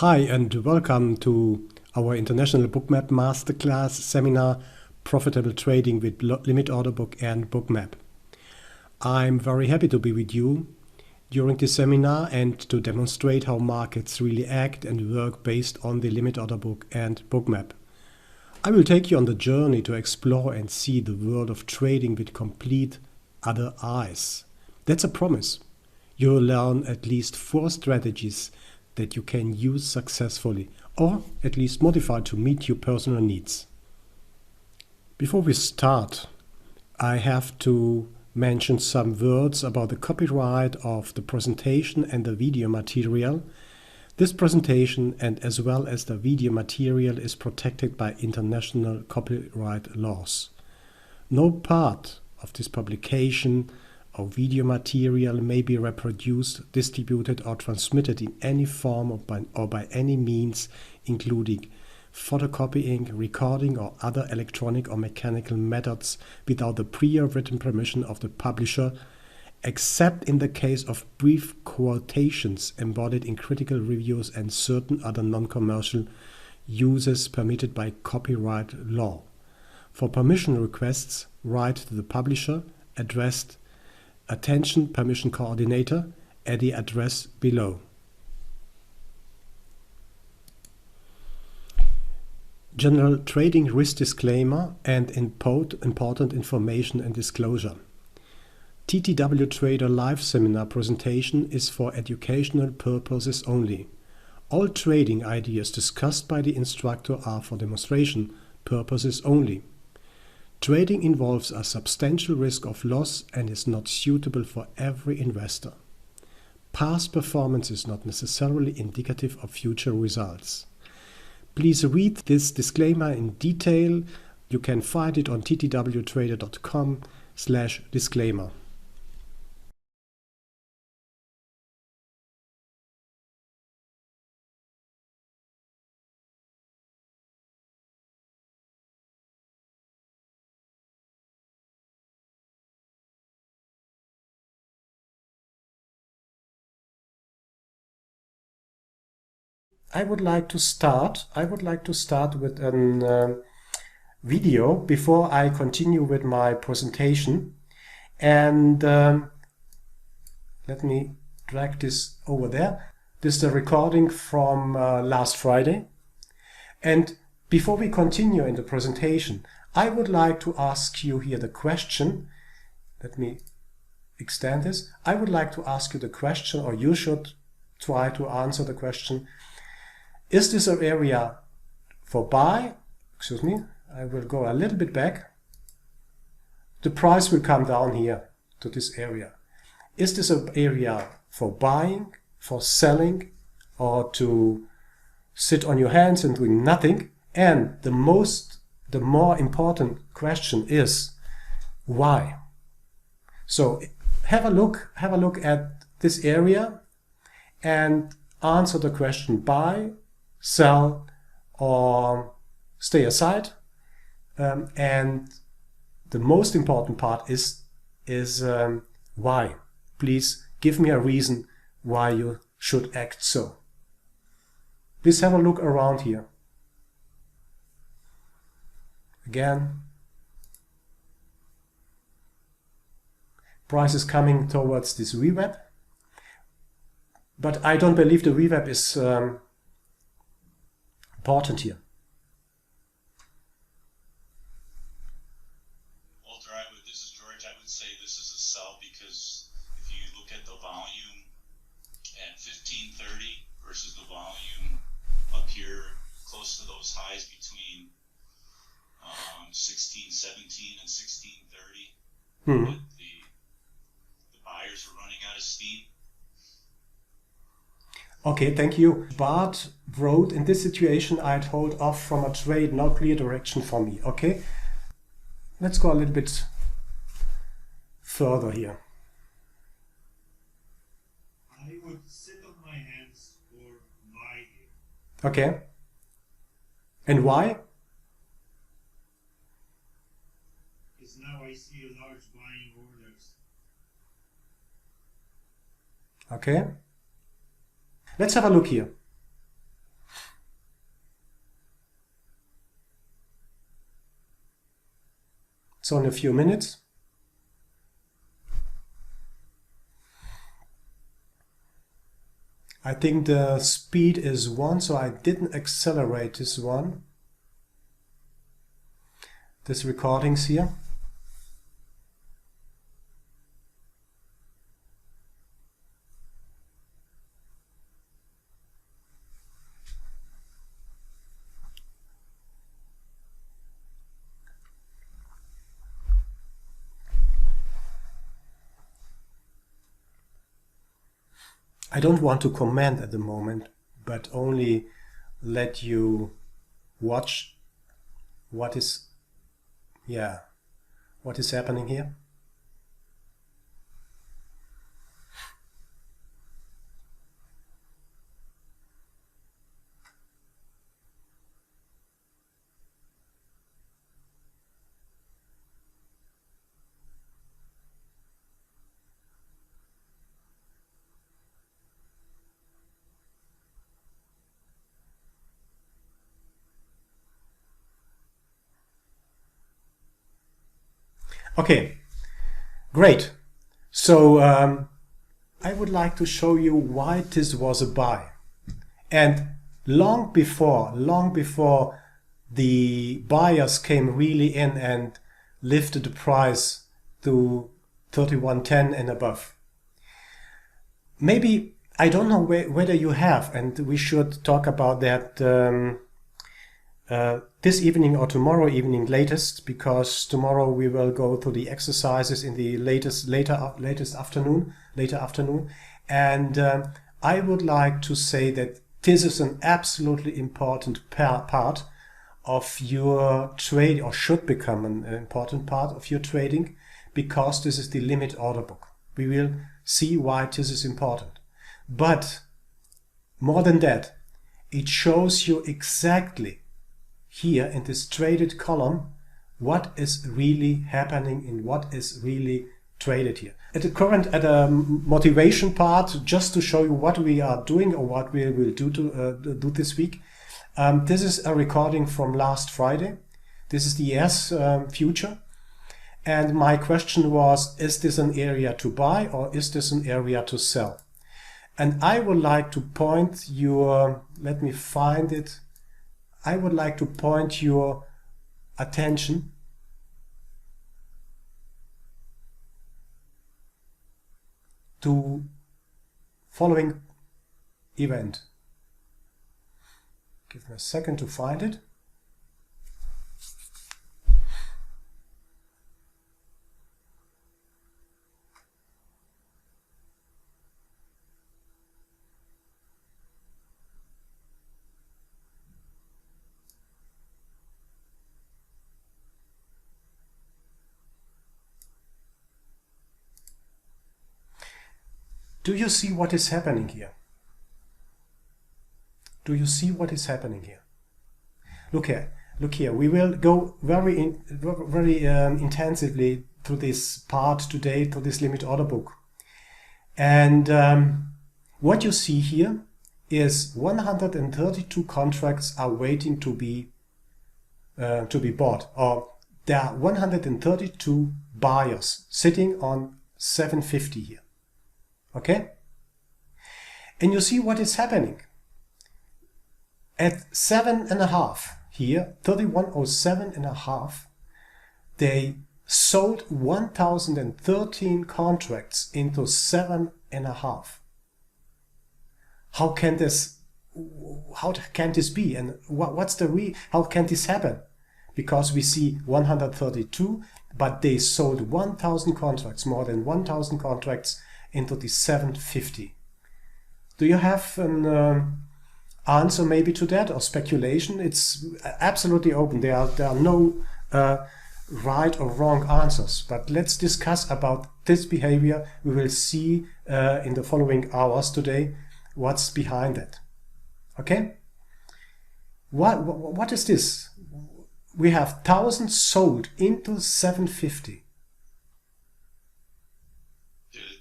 Hi and welcome to our International Bookmap Masterclass seminar, Profitable Trading with Limit Order Book and Bookmap. I'm very happy to be with you during this seminar and to demonstrate how markets really act and work based on the Limit Order Book and Bookmap. I will take you on the journey to explore and see the world of trading with complete other eyes. That's a promise. You'll learn at least 4 strategies that you can use successfully, or at least modify to meet your personal needs. Before we start, I have to mention some words about the copyright of the presentation and the video material. This presentation and as well as the video material is protected by international copyright laws. No part of this publication or video material may be reproduced, distributed or transmitted in any form or by any means, including photocopying, recording or other electronic or mechanical methods without the prior written permission of the publisher, except in the case of brief quotations embodied in critical reviews and certain other non-commercial uses permitted by copyright law. For permission requests, write to the publisher addressed Attention Permission Coordinator at the address below. General trading risk disclaimer and important information and disclosure. TTW Trader Live Seminar presentation is for educational purposes only. All trading ideas discussed by the instructor are for demonstration purposes only. Trading involves a substantial risk of loss and is not suitable for every investor. Past performance is not necessarily indicative of future results. Please read this disclaimer in detail. You can find it on ttwtrader.com/disclaimer. I would like to start with a video before I continue with my presentation. And let me drag this over there. This is the recording from last Friday. And before we continue in the presentation, I would like to ask you here the question. Let me extend this. I would like to ask you the question, or you should try to answer the question. Is this an area for buy? Excuse me, I will go a little bit back. The price will come down here to this area. Is this an area for buying, for selling, or to sit on your hands and doing nothing? And the more important question is why? So have a look at this area and answer the question buy, sell, or stay aside. And the most important part is why. Please give me a reason why you should act so. Please have a look around here. Again, price is coming towards this VWAP, but I don't believe the VWAP is important here. Walter, this is George. I would say this is a sell because if you look at the volume at 1530 versus the volume up here close to those highs between 1617 and 1630, the buyers are running out of steam. Okay, thank you. Bart wrote, in this situation, I'd hold off from a trade, no clear direction for me. Okay, let's go a little bit further here. I would sit on my hands or buy here. Okay. And why? Because now I see a large buying orders. Okay. Let's have a look here. So in a few minutes. I think the speed is 1, so I didn't accelerate this one. This recordings here. I don't want to comment at the moment, but only let you watch what is happening here. Okay, great. So I would like to show you why this was a buy. And long before the buyers came really in and lifted the price to 31.10 and above. Maybe, I don't know whether you have, and we should talk about that this evening or tomorrow evening latest, because tomorrow we will go through the exercises in the later afternoon, and I would like to say that this is an absolutely important part of your trade, or should become an important part of your trading, because this is the limit order book. We will see why this is important. But more than that, it shows you exactly here in this traded column what is really happening and what is really traded here. At the motivation part, just to show you what we are doing or what we will do this week. This is a recording from last Friday. This is the ES future. And my question was, is this an area to buy or is this an area to sell? And I would like to point your, let me find it. I would like to point your attention to following event. Give me a second to find it. Do you see what is happening here? Do you see what is happening here? Look here. Look here. We will go very intensively through this part today, through this limit order book. And what you see here is 132 contracts are waiting to be bought, or there are 132 buyers sitting on 750 here. Okay? And you see what is happening. At 7.5 here, 3107.5, they sold 1013 contracts into 7.5. How can this be? And how can this happen? Because we see 132, but they sold 1000 contracts, more than 1000 contracts into the 750. Do you have an answer maybe to that, or speculation? It's absolutely open. There are no right or wrong answers, but let's discuss about this behavior. We will see in the following hours today what's behind that. Okay? What is this? We have 1000 sold into 750.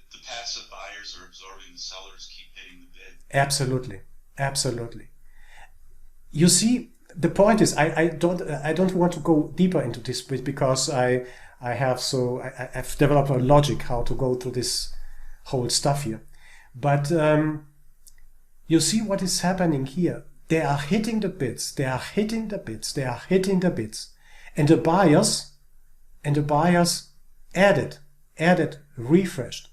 The passive buyers are absorbing the sellers, keep hitting the bid. Absolutely, absolutely. You see, the point is, I don't want to go deeper into this bit, because I I've developed a logic how to go through this whole stuff here. But you see what is happening here. They are hitting the bits, they are hitting the bits, they are hitting the bits. And the buyers added, refreshed,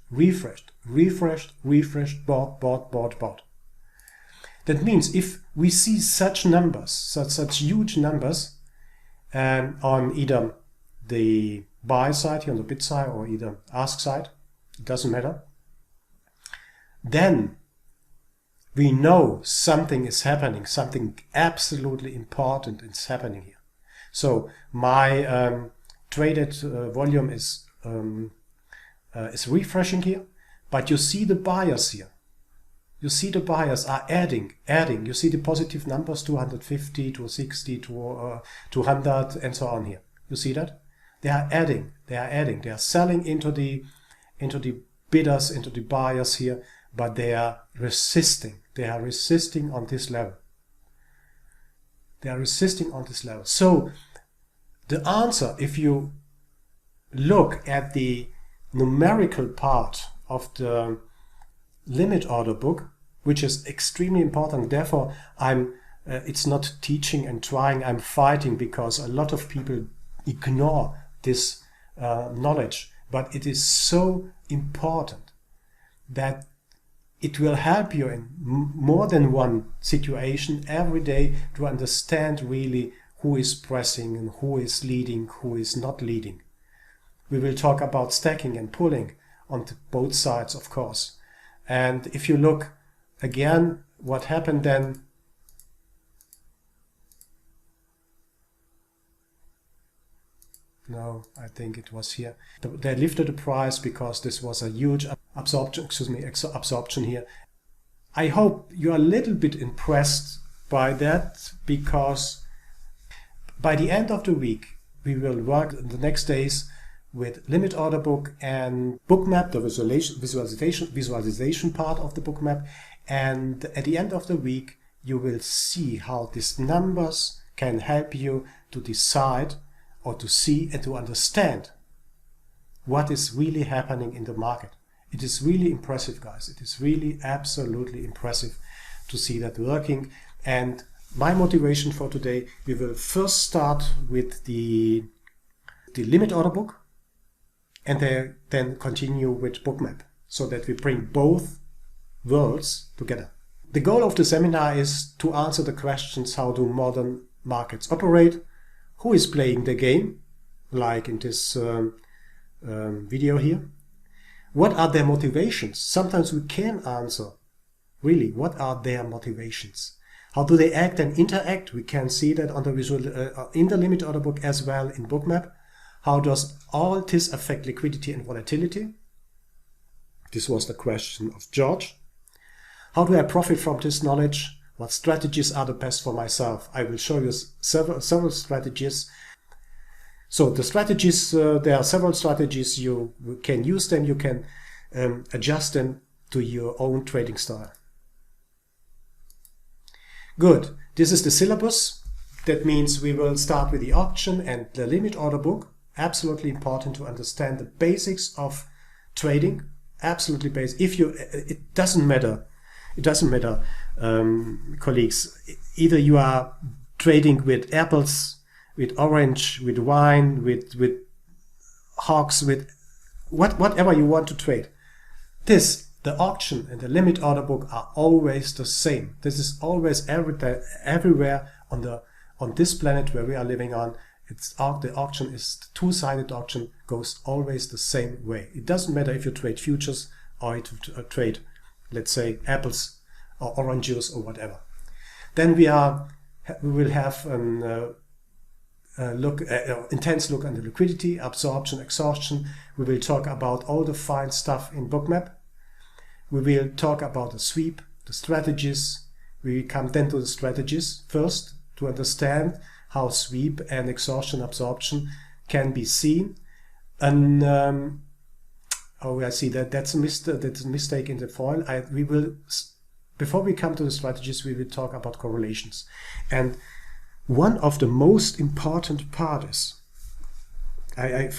bought. That means if we see such numbers, such huge numbers on either the buy side here on the bid side or either ask side, it doesn't matter, then we know something is happening, something absolutely important is happening here. So my traded volume is refreshing here, but you see the buyers here. You see the buyers are adding. You see the positive numbers, 250, 260, 200, and so on here. You see that? They are adding. They are selling into the bidders, into the buyers here, but they are resisting. They are resisting on this level. So the answer, if you look at the numerical part of the limit order book, which is extremely important. Therefore, it's not teaching and trying, I'm fighting, because a lot of people ignore this knowledge. But it is so important that it will help you in more than one situation every day to understand really who is pressing and who is leading, who is not leading. We will talk about stacking and pulling on both sides, of course. And if you look again, what happened then? No, I think it was here. They lifted the price because this was a huge absorption here. I hope you are a little bit impressed by that, because by the end of the week, we will work the next days with limit order book and bookmap, the visualization part of the bookmap. And at the end of the week, you will see how these numbers can help you to decide or to see and to understand what is really happening in the market. It is really impressive, guys. It is really absolutely impressive to see that working. And my motivation for today, we will first start with the limit order book, and then continue with bookmap, so that we bring both worlds together. The goal of the seminar is to answer the questions: how do modern markets operate? Who is playing the game, like in this video here? What are their motivations? Sometimes we can answer, really, what are their motivations? How do they act and interact? We can see that on the in the limit order book as well in bookmap. How does all this affect liquidity and volatility? This was the question of George. How do I profit from this knowledge? What strategies are the best for myself? I will show you several strategies. So the strategies, there are several strategies. You can use them. You can adjust them to your own trading style. Good. This is the syllabus. That means we will start with the auction and the limit order book. Absolutely important to understand the basics of trading. Absolutely basic. It doesn't matter. It doesn't matter, colleagues. Either you are trading with apples, with orange, with wine, with hogs, with whatever you want to trade. The auction and the limit order book are always the same. This is always everywhere on this planet where we are living on. The auction is the two-sided auction, goes always the same way. It doesn't matter if you trade futures or if you trade, let's say, apples or orange juice or whatever. Then we will have an intense look on the liquidity, absorption, exhaustion. We will talk about all the fine stuff in bookmap. We will talk about the sweep, the strategies. We come then to the strategies first to understand how sweep and exhaustion, absorption can be seen. And I see that's a mistake in the foil. Before we come to the strategies, we will talk about correlations. And one of the most important part is I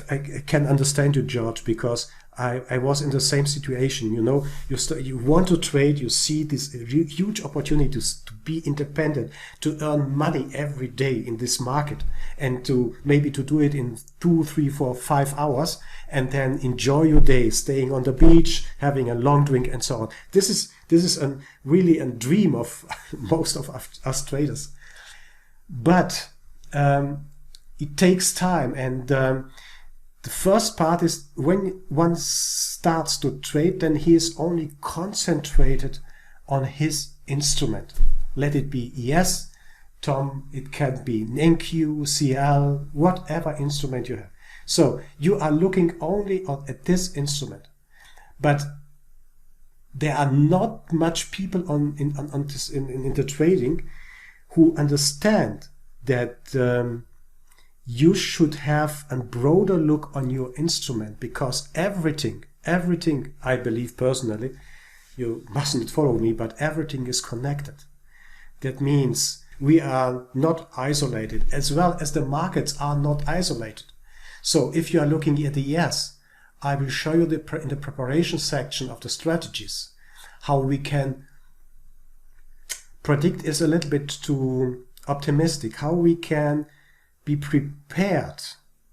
can understand you, George, because I was in the same situation. You know, you want to trade, you see this huge opportunity to be independent, to earn money every day in this market, and to maybe to do it in 2, 3, 4, 5 hours, and then enjoy your day, staying on the beach, having a long drink, and so on. This is really a dream of most of us traders. But it takes time, and the first part is when one starts to trade, then he is only concentrated on his instrument. Let it be ES, Tom, it can be NQ, CL, whatever instrument you have. So you are looking only at this instrument. But there are not much people in the trading who understand that you should have a broader look on your instrument, because everything, I believe personally, you mustn't follow me, but everything is connected. That means we are not isolated, as well as the markets are not isolated. So if you are looking at the ES, I will show you in the preparation section of the strategies how we can predict is a little bit too optimistic, how we can be prepared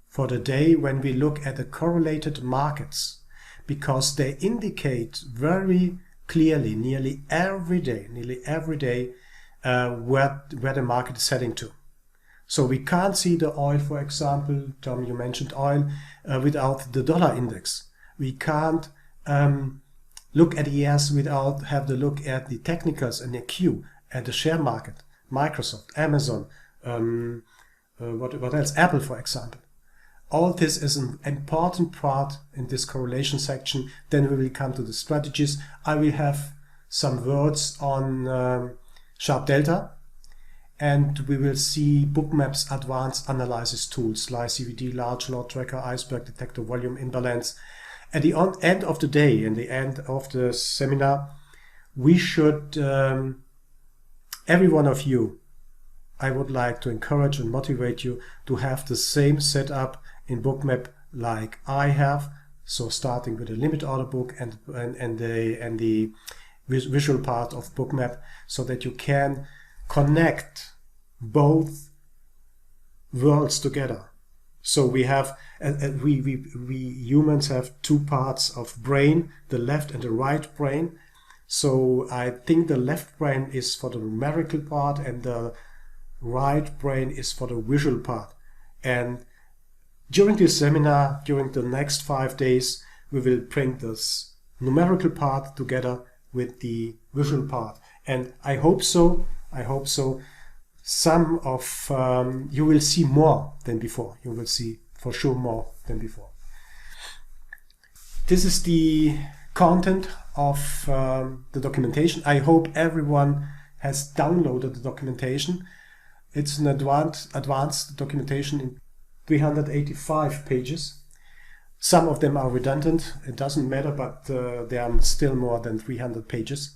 for the day when we look at the correlated markets, because they indicate very clearly nearly every day where the market is heading to. So we can't see the oil, for example, Tom, you mentioned oil, without the dollar index. We can't look at ES without have the look at the technicals and the Q and the share market, Microsoft, Amazon, what else? Apple, for example. All this is an important part in this correlation section. Then we will come to the strategies. I will have some words on sharp delta, and we will see Bookmap's advanced analysis tools like CVD, large lot tracker, iceberg detector, volume imbalance. At the end of the day, in the end of the seminar, we should, every one of you, I would like to encourage and motivate you to have the same setup in Bookmap like I have. So starting with a limit order book and the visual part of Bookmap, so that you can connect both worlds together. So we have we humans have two parts of brain, the left and the right brain. So I think the left brain is for the numerical part and the right brain is for the visual part. And during this seminar, during the next 5 days, we will bring this numerical part together with the visual part. And I hope so. Some of you will see more than before. You will see for sure more than before. This is the content of the documentation. I hope everyone has downloaded the documentation. It's an advanced documentation in 385 pages. Some of them are redundant. It doesn't matter, but there are still more than 300 pages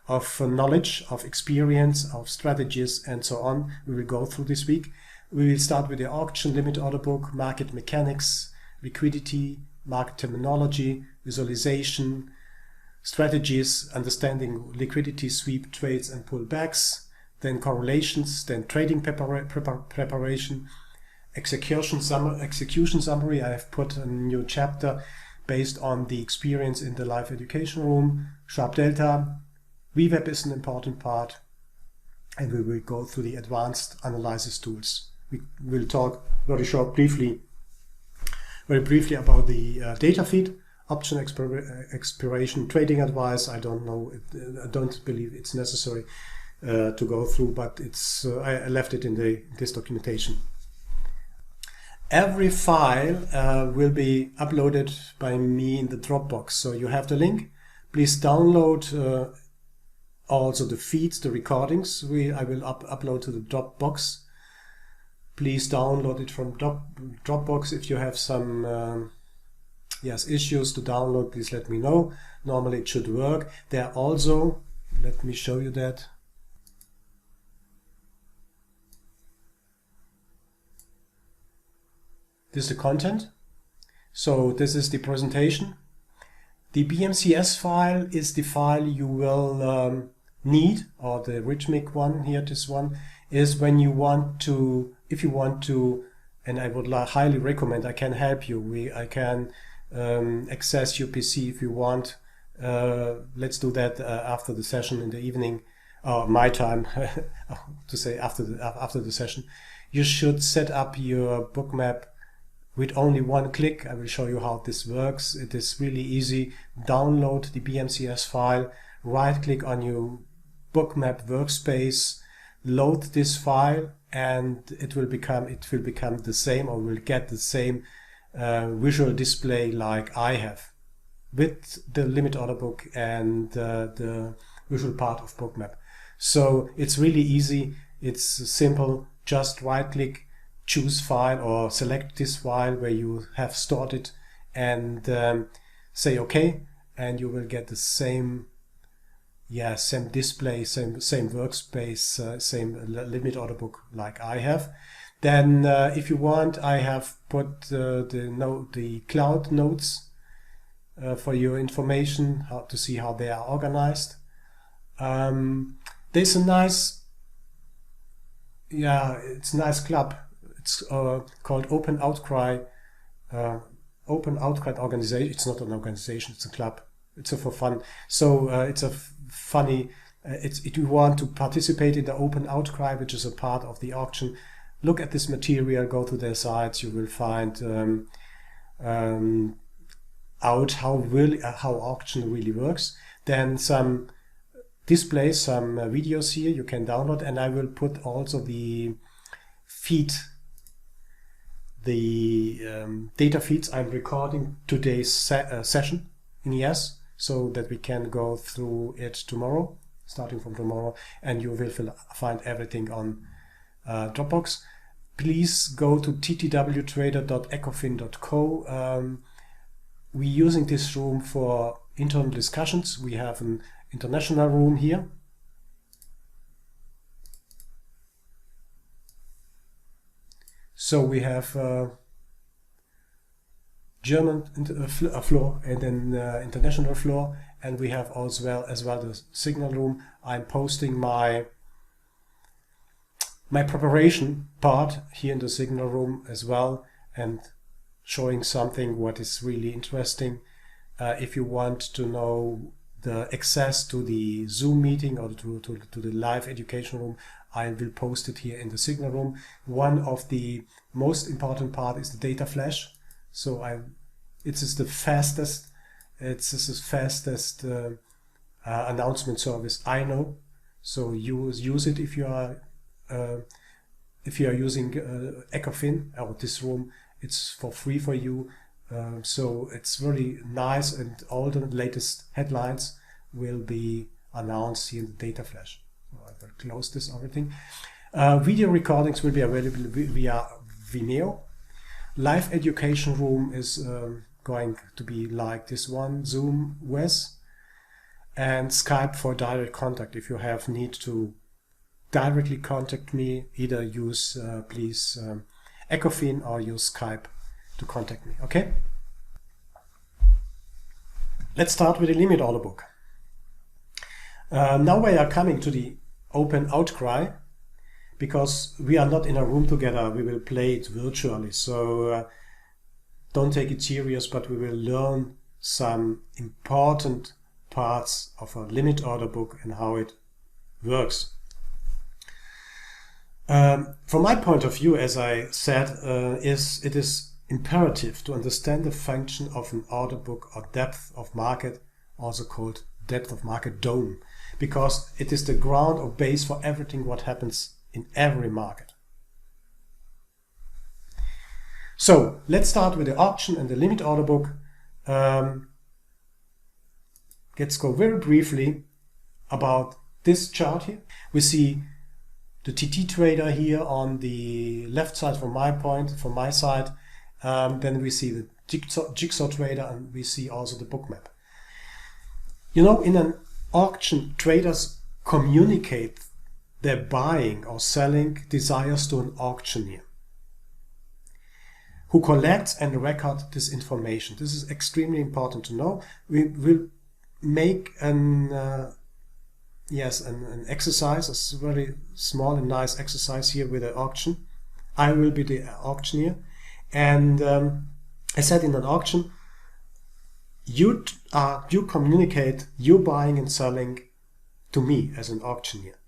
of knowledge, of experience, of strategies, and so on. We will go through this week. We will start with the auction, limit order book, market mechanics, liquidity, market terminology, visualization, strategies, understanding liquidity, sweep, trades, and pullbacks, then correlations, then trading preparation, execution summary. I have put a new chapter based on the experience in the live education room, sharp delta. VWAP is an important part, and we will go through the advanced analysis tools. We will talk very briefly about the data feed, option expiration, trading advice. I don't know, I don't believe it's necessary to go through, but it's I left it in this documentation. Every file will be uploaded by me in the Dropbox, so you have the link. Please download also the feeds, the recordings. I will upload to the Dropbox. Please download it from Dropbox. If you have some issues to download, please let me know. Normally it should work. There are also, let me show you that. This is the content. So this is the presentation. The BMCS file is the file you will need, or the rhythmic one here, this one, is when you want to, if you want to, and I would highly recommend, I can help you. I can access your PC if you want. Let's do that after the session in the evening, or my time, to say after the session. You should set up your book map with only one click. I will show you how this works. It is really easy. Download the BMCS file, right click on your bookmap workspace, load this file, and it will become the same, or will get the same visual display like I have, with the limit order book and the visual part of bookmap. So it's really easy. It's simple. Just right click, choose file, or select this file where you have stored it, and say OK, and you will get the same display, same workspace, same limit order book like I have. Then if you want, I have put the cloud notes for your information, how to see how they are organized. There's a nice, it's a nice club. It's called Open Outcry. Open Outcry organization. It's not an organization. It's a club. It's for fun. So it's a funny. If you want to participate in the Open Outcry, which is a part of the auction, look at this material. Go to their sites. You will find out how auction really works. Then some displays, some videos here you can download, and I will put also the feed. The data feeds I'm recording today's session in ES, so that we can go through it tomorrow, starting from tomorrow, and you will find everything on Dropbox. Please go to ttwtrader.ecofin.co. We're using this room for internal discussions. We have an international room here. So we have German floor, and then international floor, and we have as well the signal room. I'm posting my preparation part here in the signal room as well, and showing something what is really interesting. If you want to know the access to the Zoom meeting or to the live education room, I will post it here in the signal room. One of the most important part is the data flash. So it is the fastest announcement service I know. So use it if you are using Ecofin or this room. It's for free for you. So it's really nice, and all the latest headlines will be announced here in the data flash. So I will close this everything. Video recordings will be available via Vimeo. Live education room is going to be like this one, Zoom with, and Skype for direct contact. If you have need to directly contact me, either use please Ecofin or use Skype to contact me. Okay? Let's start with the limit order book. Now we are coming to the Open Outcry, because we are not in a room together. We will play it virtually, so don't take it serious, but we will learn some important parts of a limit order book and how it works. From my point of view, as I said, it is imperative to understand the function of an order book or depth of market, also called depth of market dome, because it is the ground or base for everything what happens in every market. So let's start with the auction and the limit order book. Let's go very briefly about this chart here. We see the TT trader here on the left side from my side. Then we see the jigsaw trader, and we see also the book map. You know, in an auction, traders communicate their buying or selling desires to an auctioneer. who collects and records this information. This is extremely important to know. We will make an exercise, a very small and nice exercise here with an auction. I will be the auctioneer, and I said in an auction, you communicate your buying and selling to me as an auctioneer.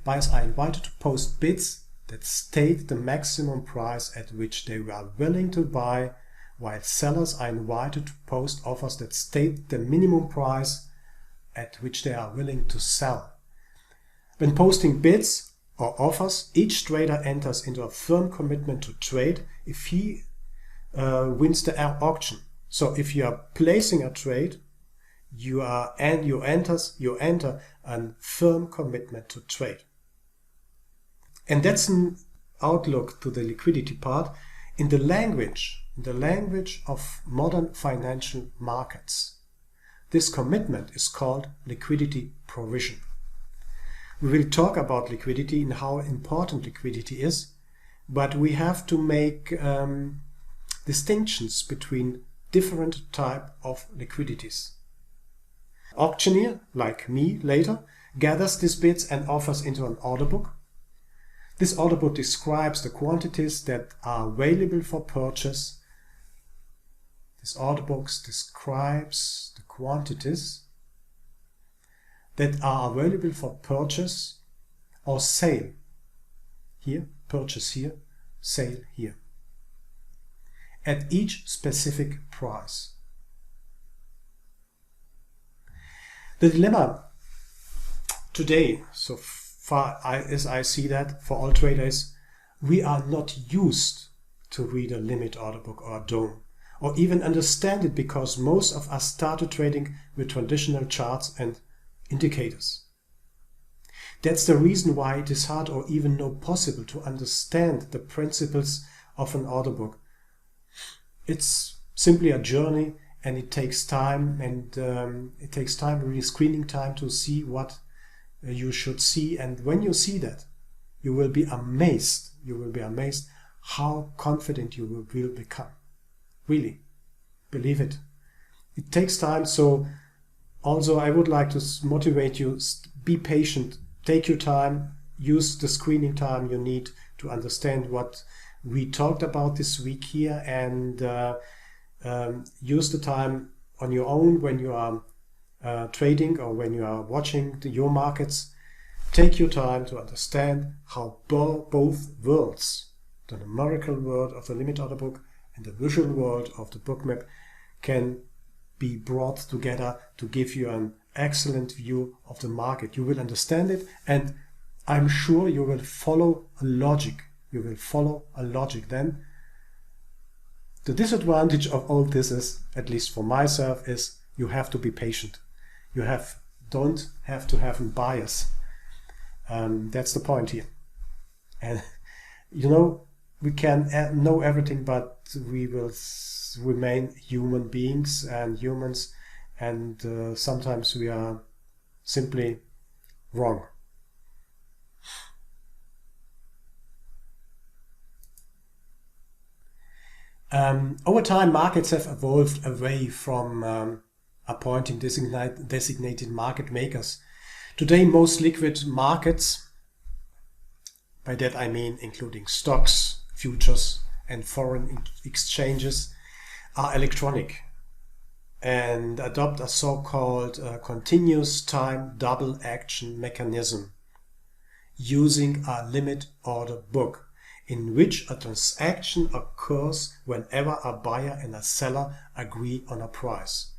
Buyers are invited to post bids that state the maximum price at which they are willing to buy, while sellers are invited to post offers that state the minimum price at which they are willing to sell. When posting bids or offers, each trader enters into a firm commitment to trade if he wins the auction. So if you are placing a trade, you enter a firm commitment to trade. And that's an outlook to the liquidity part in the language of modern financial markets. This commitment is called liquidity provision. We will talk about liquidity and how important liquidity is, but we have to make distinctions between different types of liquidities. Auctioneer, like me later, gathers these bids and offers into an order book. This order book describes the quantities that are available for purchase. This order book describes the quantities that are available for purchase or sale. Here, purchase here, sale here. At each specific price. The dilemma today, so far as I see that for all traders, we are not used to read a limit order book or a DOM, or even understand it, because most of us started trading with traditional charts and indicators. That's the reason why it is hard or even not possible to understand the principles of an order book. It's simply a journey, and it takes time, and really screening time to see what you should see. And when you see that, you will be amazed. You will be amazed how confident you will become. Really, believe it. It takes time. So also I would like to motivate you, be patient, take your time, use the screening time you need to understand what we talked about this week here, and use the time on your own when you are trading or when you are watching your markets. Take your time to understand how both worlds, the numerical world of the limit order book and the visual world of the bookmap, can be brought together to give you an excellent view of the market. You will understand it, and I'm sure you will follow a logic. Then the disadvantage of all this is, at least for myself, is you have to be patient. You don't have to have a bias. That's the point here. And we can know everything, but we will remain human beings and humans, and sometimes we are simply wrong. Over time, markets have evolved away from appointing designated market makers. Today, most liquid markets, by that I mean including stocks, futures, and foreign exchanges, are electronic and adopt a so-called continuous time double action mechanism using a limit order book, in which a transaction occurs whenever a buyer and a seller agree on a price.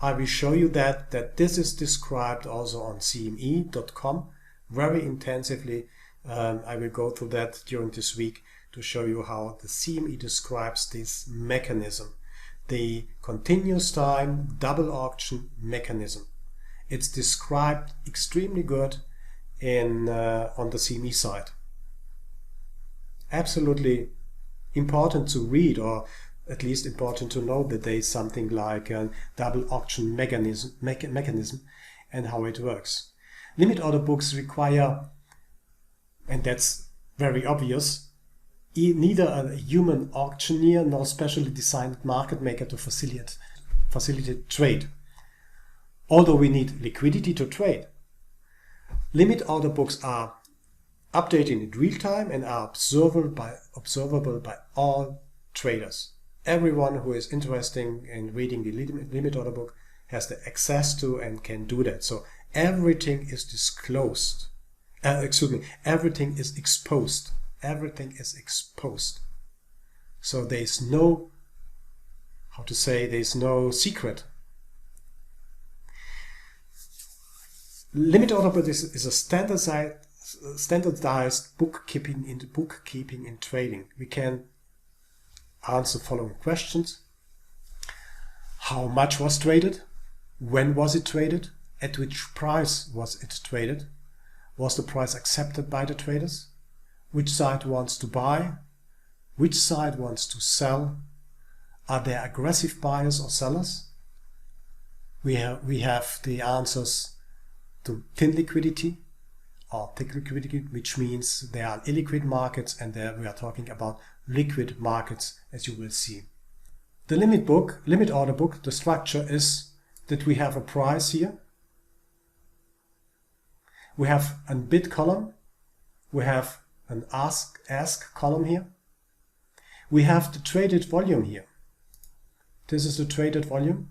I will show you that this is described also on cme.com very intensively. I will go through that during this week to show you how the CME describes this mechanism, the continuous time double auction mechanism. It's described extremely good on the CME side. Absolutely important to read, or at least important to know that there is something like a double auction mechanism and how it works. Limit order books require, and that's very obvious, neither a human auctioneer nor specially designed market maker to facilitate trade. Although we need liquidity to trade. Limit order books are updated in real time and are observable by all traders. Everyone who is interested in reading the limit order book has the access to and can do that. So everything is disclosed. Everything is exposed. Everything is exposed. So there is no, there is no secret. Limit order book is a standardized bookkeeping in trading. We can answer following questions. How much was traded? When was it traded? At which price was it traded? Was the price accepted by the traders? Which side wants to buy? Which side wants to sell? Are there aggressive buyers or sellers? We have the answers to thin liquidity or thick liquidity, which means there are illiquid markets, and there we are talking about liquid markets, as you will see. The limit order book, the structure is that we have a price here. We have a bid column. We have an ask column here. We have the traded volume here. This is the traded volume.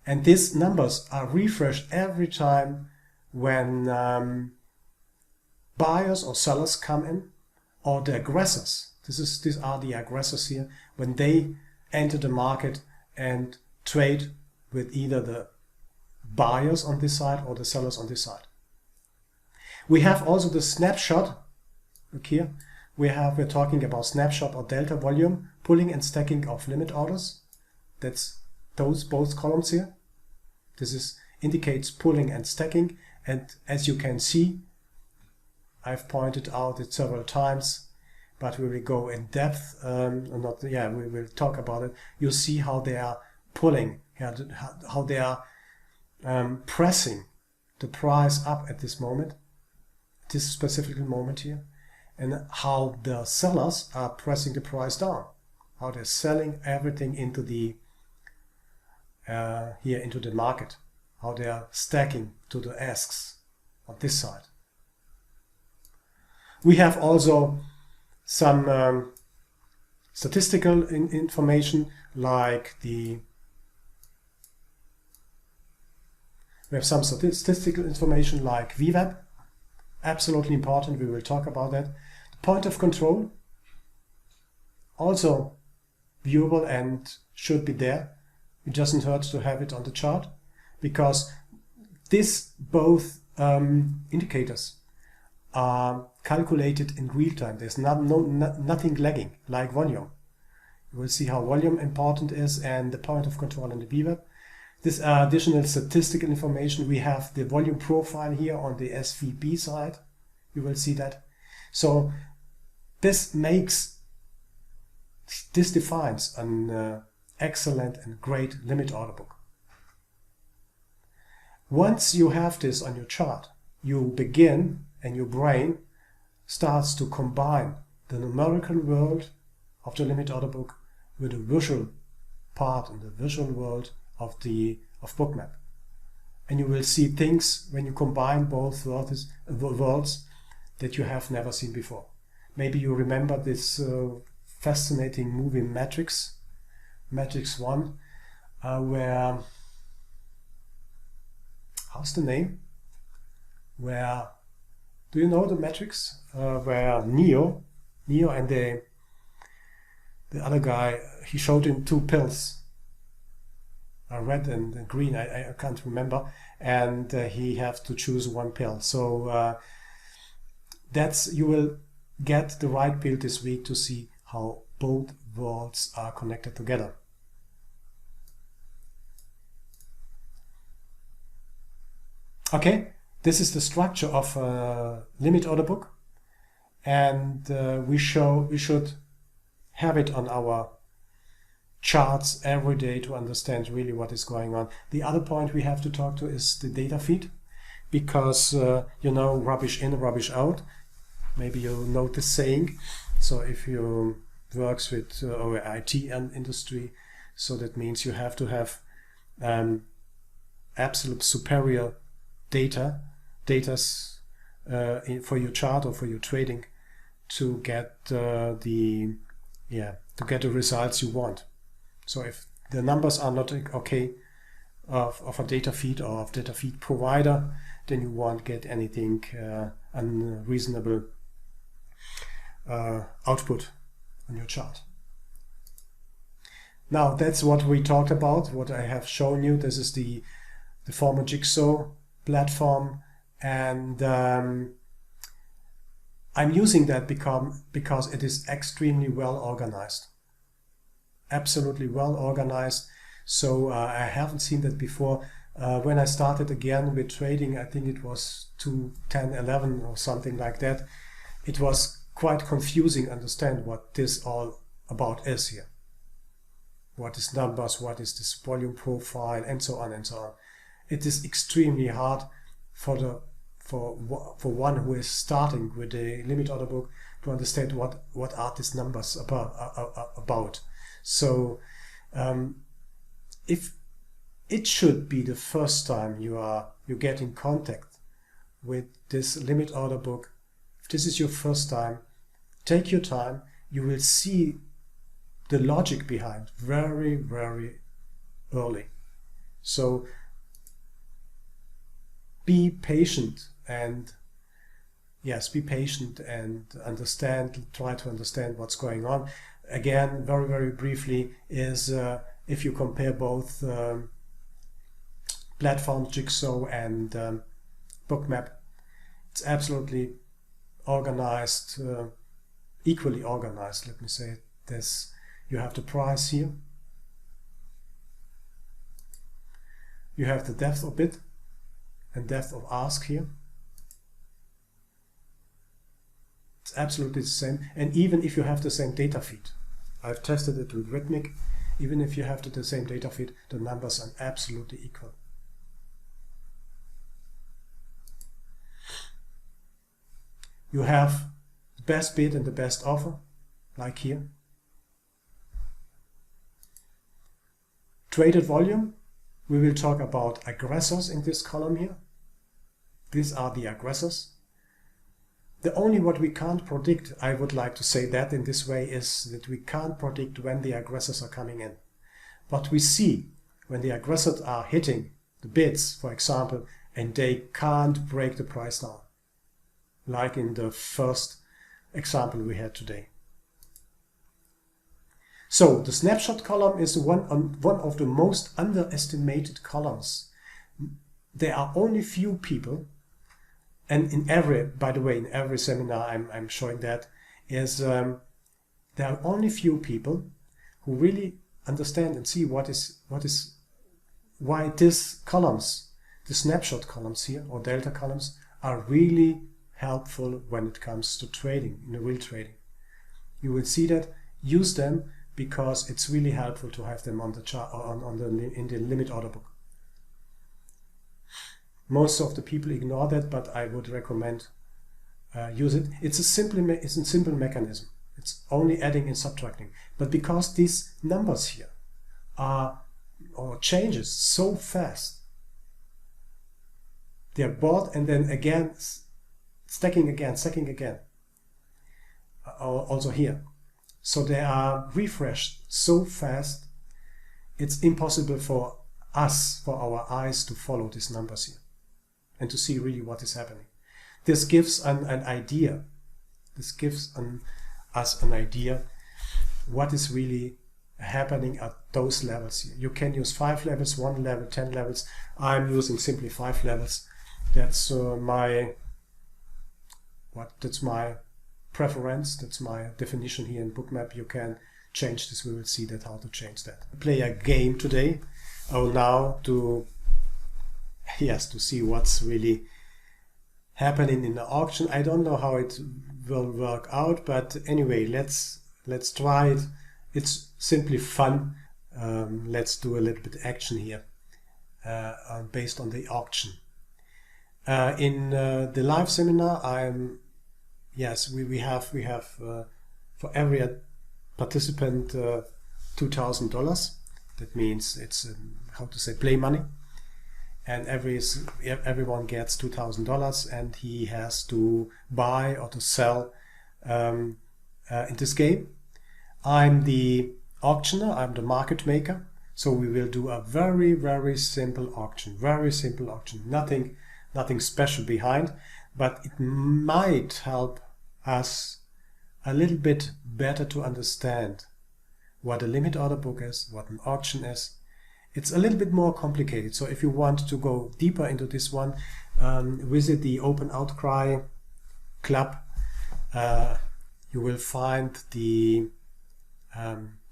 And these numbers are refreshed every time when buyers or sellers come in, or the aggressors. These are the aggressors here, when they enter the market and trade with either the buyers on this side or the sellers on this side. We have also the snapshot. Look here. We're talking about snapshot or delta volume, pulling and stacking of limit orders. That's both columns here. This indicates pulling and stacking, and as you can see, I've pointed out it several times, but we will go in depth. We will talk about it. You'll see how they are pulling, how they are pressing the price up at this moment, this specific moment here, and how the sellers are pressing the price down, how they're selling everything into the into the market, how they are stacking to the asks on this side. We have also some statistical information, like we have some statistical information like VWAP, absolutely important. We will talk about that. The point of control, also viewable and should be there. It doesn't hurt to have it on the chart, because both indicators are calculated in real time. There's nothing lagging like volume. You will see how volume important is, and the point of control and the VWAP. This additional statistical information. We have the volume profile here on the SVB side. You will see that. So this defines an excellent and great limit order book. Once you have this on your chart, you begin, and your brain starts to combine the numerical world of the limit order book with the visual part and the visual world of Bookmap. And you will see things when you combine both worlds that you have never seen before. Maybe you remember this fascinating movie Matrix 1, where, how's the name? Where, do you know the Matrix? Where Neo and the other guy, he showed him two pills, red and green, I can't remember, and he has to choose one pill. So you will get the right pill this week to see how both worlds are connected together. Okay, this is the structure of a limit order book, and we should have it on our charts every day to understand really what is going on. The other point we have to talk to is the data feed, because rubbish in, rubbish out. Maybe you know this saying. So if you works with our IT and industry, so that means you have to have absolute superior data for your chart or for your trading to get the results you want. So if the numbers are not okay of a data feed or of data feed provider, then you won't get anything unreasonable output on your chart. Now that's what we talked about, what I have shown you. This is the former Jigsaw platform, and I'm using that because it is extremely well organized. Absolutely well organized. So I haven't seen that before. When I started again with trading, I think it was 2010-11 or something like that, it was quite confusing to understand what this all about is here. What is numbers, what is this volume profile, and so on and so on. It is extremely hard for one who is starting with a limit order book to understand what are these numbers about. So if it should be the first time you get in contact with this limit order book, if this is your first time, take your time. You will see the logic behind very, very early. So be patient and understand, try to understand what's going on. Again, very, very briefly, is if you compare both platforms, Jigsaw and Bookmap, it's absolutely organized, equally organized, let me say this. You have the price here, you have the depth of bid and depth of ask here. It's absolutely the same, and even if you have the same data feed, I've tested it with Rhythmic, even if you have the same data feed, the numbers are absolutely equal. You have the best bid and the best offer, like here. Traded volume, we will talk about aggressors in this column here. These are the aggressors. The only what we can't predict, I would like to say that in this way, is that we can't predict when the aggressors are coming in. But we see when the aggressors are hitting the bids, for example, and they can't break the price down, like in the first example we had today. So the snapshot column is one of the most underestimated columns. There are only few people, and by the way, in every seminar I'm showing that, is there are only few people who really understand and see why these columns, the snapshot columns here, or delta columns, are really helpful when it comes to trading, in the real trading. You will see that, use them, because it's really helpful to have them on the chart, in the limit order book. Most of the people ignore that, but I would recommend use it. It's a simple mechanism. It's only adding and subtracting. But because these numbers here are changes so fast, they are bought and then again stacking again. Also here. So they are refreshed so fast, it's impossible for us, for our eyes, to follow these numbers here and to see really what is happening. This gives an idea. This gives us an idea what is really happening at those levels here. You can use 5 levels, 1 level, 10 levels. I'm using simply 5 levels. That's my preference. That's my definition here in Bookmap. You can change this. We will see that how to change that. Play a game today. Now to see what's really happening in the auction. I don't know how it will work out, but anyway, let's try it. It's simply fun. let's do a little bit action here based on the auction. In the live seminar, we have for every participant $2,000. That means it's how to say, play money, and everyone gets $2,000, and he has to buy or to sell in this game. I'm the auctioneer, I'm the market maker, so we will do a very simple auction, nothing special behind, but it might help us a little bit better to understand what a limit order book is, what an auction is. It's a little bit more complicated, so if you want to go deeper into this one, visit the Open Outcry Club. You will find the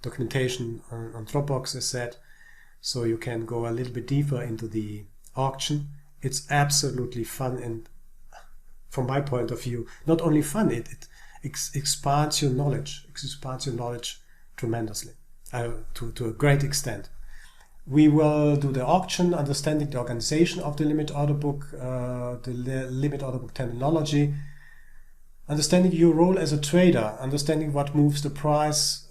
documentation on Dropbox, as said, so you can go a little bit deeper into the auction. It's absolutely fun, and from my point of view, not only fun, it expands your knowledge. It expands your knowledge tremendously, to a great extent. We will do the auction, understanding the organization of the limit order book, the limit order book terminology, understanding your role as a trader, understanding what moves the price,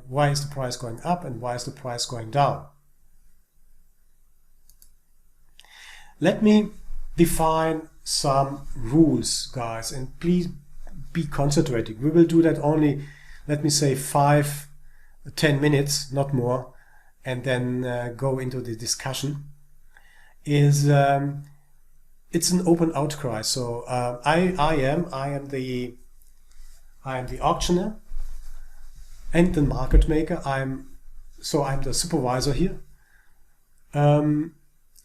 why is the price going up and why is the price going down. Let me define some rules, guys, and please be concentrating. We will do that only, let me say, 5-10 minutes, not more, and then go into the discussion. It's an open outcry. So I am the auctioneer and the market maker. I'm the supervisor here.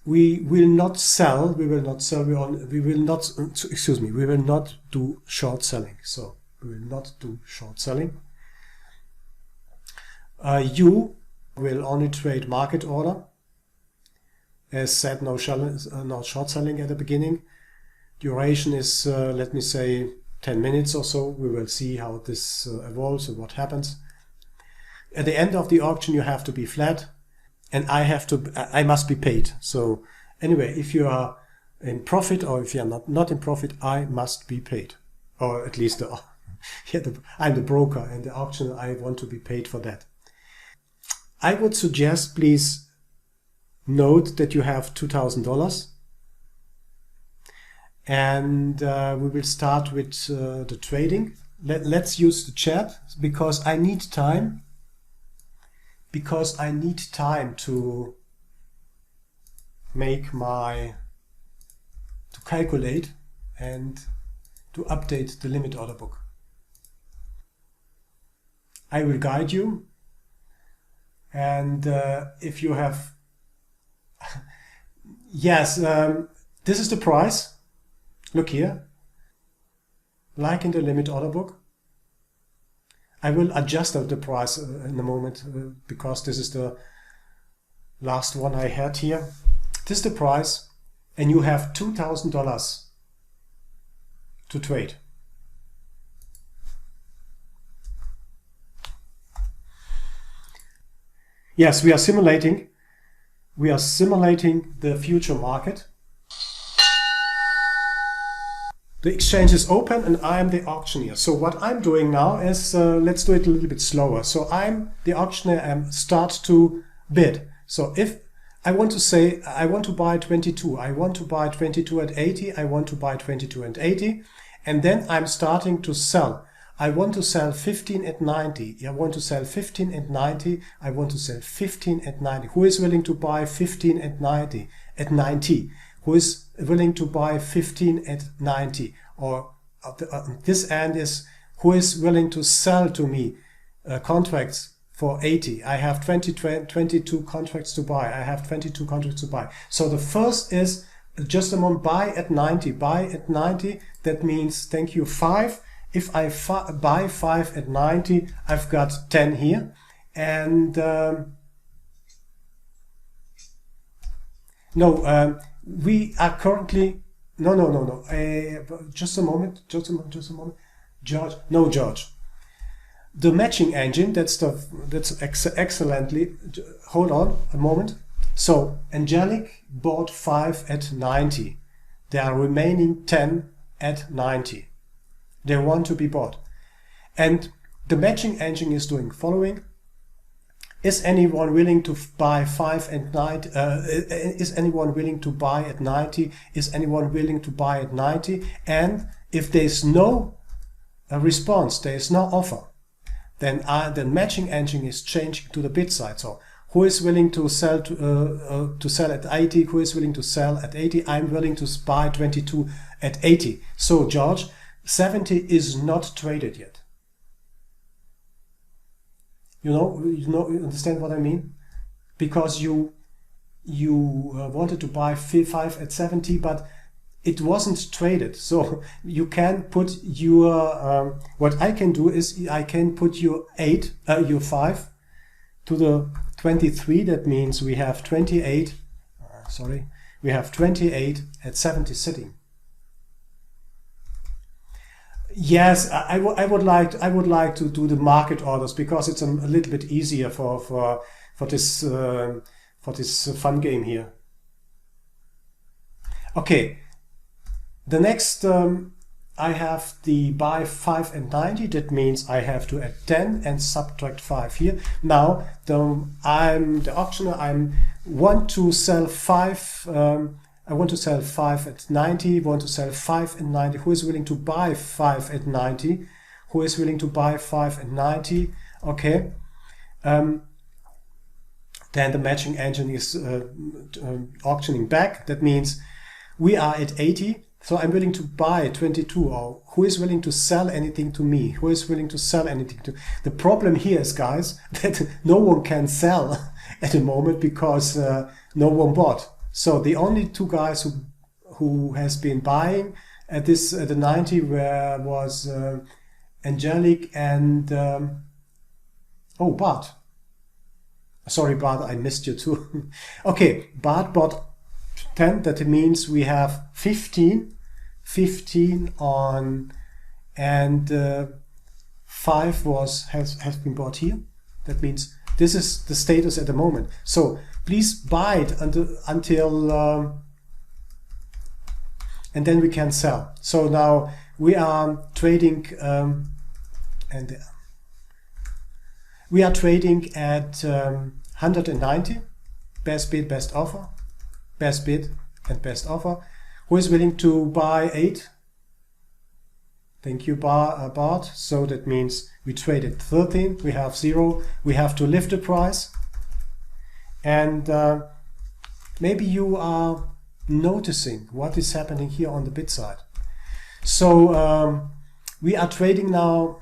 We will not sell. We will not do short selling. So we will not do short selling. You will only trade market order. As said, no short selling at the beginning. Duration is, let me say, 10 minutes or so. We will see how this evolves and what happens. At the end of the auction, you have to be flat, and I must be paid. So anyway, if you are in profit or if you are not in profit, I must be paid, or at least I'm the broker and the auctioneer. I want to be paid for that. I would suggest, please note that you have $2,000, and we will start with the trading. Let's use the chat because I need time. To calculate and to update the limit order book. I will guide you, and if you have yes, this is the price. Look here, like in the limit order book. I will adjust the price in a moment because this is the last one I had here. This is the price, and you have $2,000 to trade. Yes, we are simulating the future market. The exchange is open and I am the auctioneer. So what I'm doing now is, let's do it a little bit slower. So I'm the auctioneer and start to bid. So if I want to say, I want to buy 22, I want to buy 22 at 80, I want to buy 22 at 80, and then I'm starting to sell. I want to sell 15 at 90. I want to sell 15 at 90. I want to sell 15 at 90. Who is willing to buy 15 at 90? At 90? Who is willing to buy 15 at 90? Or this end is, who is willing to sell to me contracts for 80? I have 22 contracts to buy. I have 22 contracts to buy. So the first is, just a moment, buy at 90. Buy at 90, that means, thank you, 5. If I buy 5 at 90, I've got 10 here. And we are currently, just a moment, George. No, George. the matching engine, that's excellently, hold on a moment. So Angelic bought 5 at 90. There are remaining 10 at 90. They want to be bought. And the matching engine is doing following. Is anyone willing to buy 5 at 90? Is anyone willing to buy at 90? Is anyone willing to buy at 90? And if there's no response, there is no offer, then the matching engine is changing to the bid side. So who is willing to sell to sell at 80? Who is willing to sell at 80? I'm willing to buy 22 at 80. So George, 70 is not traded yet. You understand what I mean? Because you wanted to buy 5 at 70, but it wasn't traded. So you can put your what I can do is I can put your 5 to the 23. That means we have 28. We have 28 at 70 sitting. Yes, I would like to do the market orders because it's a little bit easier for this fun game here. Okay, the next I have the buy 5 and 90. That means I have to add 10 and subtract 5 here. Now I'm the auctioneer. I want to sell 5. I want to sell 5 at 90, want to sell 5 at 90. Who is willing to buy 5 at 90? Who is willing to buy 5 at 90? Okay. Then the matching engine is auctioning back. That means we are at 80. So I'm willing to buy 22. Or who is willing to sell anything to me? Who is willing to sell anything to? The problem here is, guys, that no one can sell at the moment because no one bought. So the only two guys who has been buying at the 90 was Angelic and Bart. Sorry, Bart, I missed you too. Okay, Bart bought 10. That means we have 15 on, and 5 has been bought here. That means this is the status at the moment. So please buy it until and then we can sell. So now we are trading we are trading at 190. Best bid, best offer. Best bid and best offer. Who is willing to buy 8? Thank you, Bart. So that means we traded 13. We have 0. We have to lift the price. And maybe you are noticing what is happening here on the bid side. So we are trading now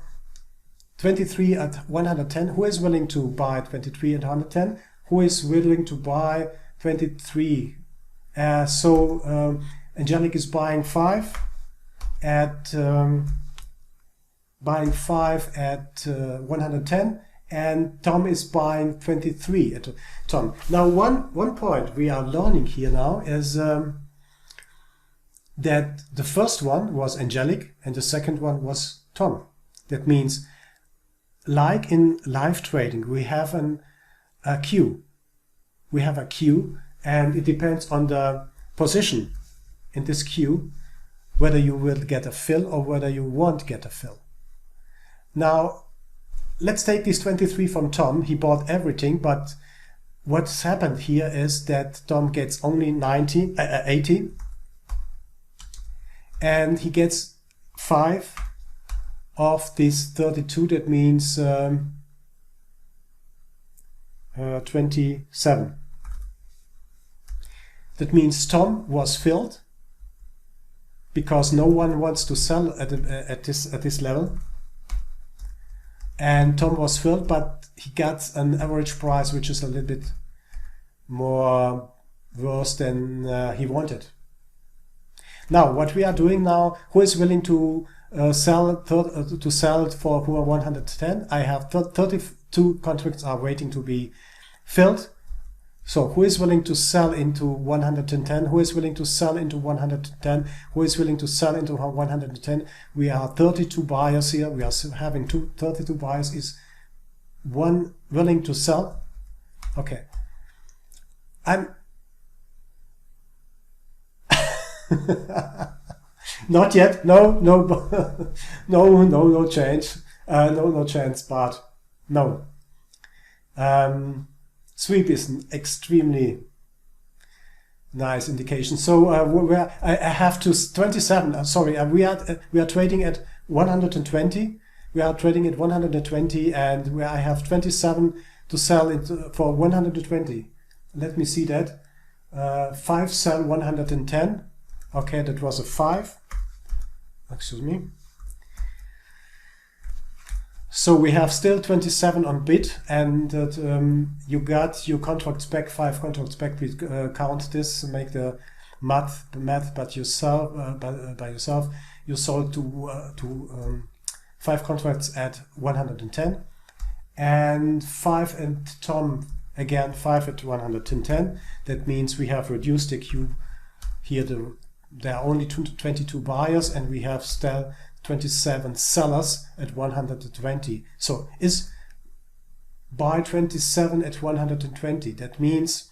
23 at 110. Who is willing to buy 23 at 110? Who is willing to buy 23? Angelic is buying 5 at 110. And Tom is buying 23 at Tom. Now one point we are learning here now is that the first one was Angelic and the second one was Tom. That means, like in live trading, we have a queue. We have a queue, and it depends on the position in this queue whether you will get a fill or whether you won't get a fill. Now let's take this 23 from Tom. He bought everything, but what's happened here is that Tom gets only 80, and he gets 5 of this 32. That means 27. That means Tom was filled because no one wants to sell at this level. And Tom was filled, but he got an average price which is a little bit more worse than he wanted. Now, what we are doing now, who is willing to sell it for 110? I have 32 contracts are waiting to be filled. So who is willing to sell into 110? Who is willing to sell into 110? Who is willing to sell into 110? We are 32 buyers here. We are having 32 buyers. Is one willing to sell? Okay. I'm not yet. No, no, no change. No chance, but no. Sweep is an extremely nice indication. So I have to 27. Sorry, we are trading at 120. We are trading at 120, and where I have 27 to sell it for 120. Let me see that. 5 sell 110. Okay, that was a 5. Excuse me. So we have still 27 on bid, and you got your contracts back, 5 contracts back. Please count this, make the math by yourself. By yourself, you sold to 5 contracts at 110, and 5 and Tom again 5 at 110. That means we have reduced the queue here. There are only 22 buyers, and we have still 27 sellers at 120. So is buy 27 at 120. That means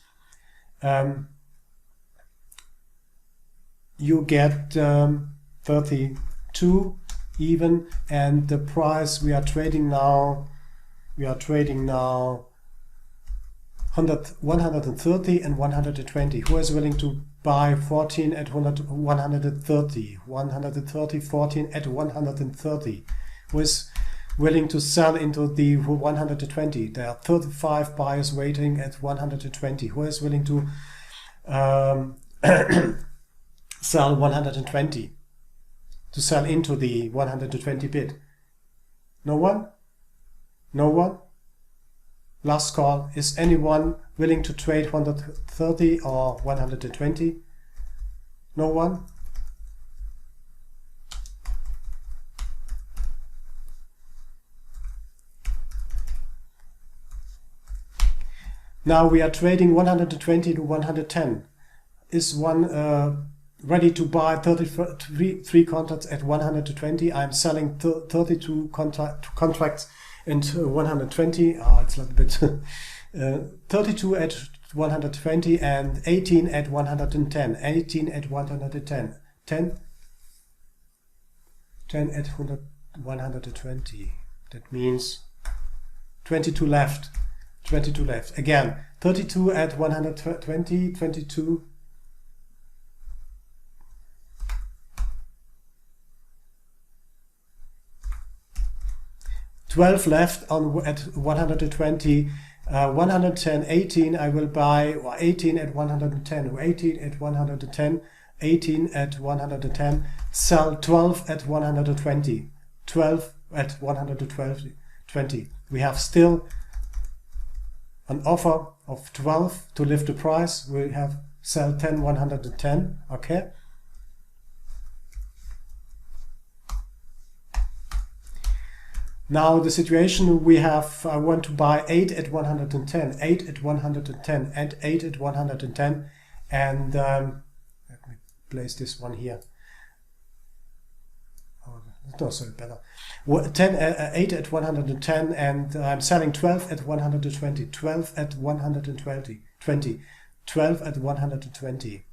you get 32 even, and the price we are trading now 130 and 120. Who is willing to buy 14 at 130? 130, 14 at 130. Who is willing to sell into the 120? There are 35 buyers waiting at 120. Who is willing to sell 120? To sell into the 120 bid? No one? No one? Last call. Is anyone willing to trade 130 or 120? No one? Now we are trading 120 to 110. Is one ready to buy 33 contracts at 120? I'm selling 32 contracts into 120. It's a little bit 32 at 120 and 18 at 110. 18 at 110. 10 at 120. That means 22 left. 22 left. Again, 32 at 120, 22. 12 left on at 120, 110, 18. I will buy, or 18 at 110, or 18 at 110, 18 at 110. Sell 12 at 120, 12 at 120. We have still an offer of 12 to lift the price. We have sell 10, 110. Okay. Now the situation we have, I want to buy 8 at 110, 8 at 110, and 8 at 110, and let me place this one here. Oh, no, sorry, better. 8 at 110, and I'm selling 12 at 120, 12 at 120, 12 at 120,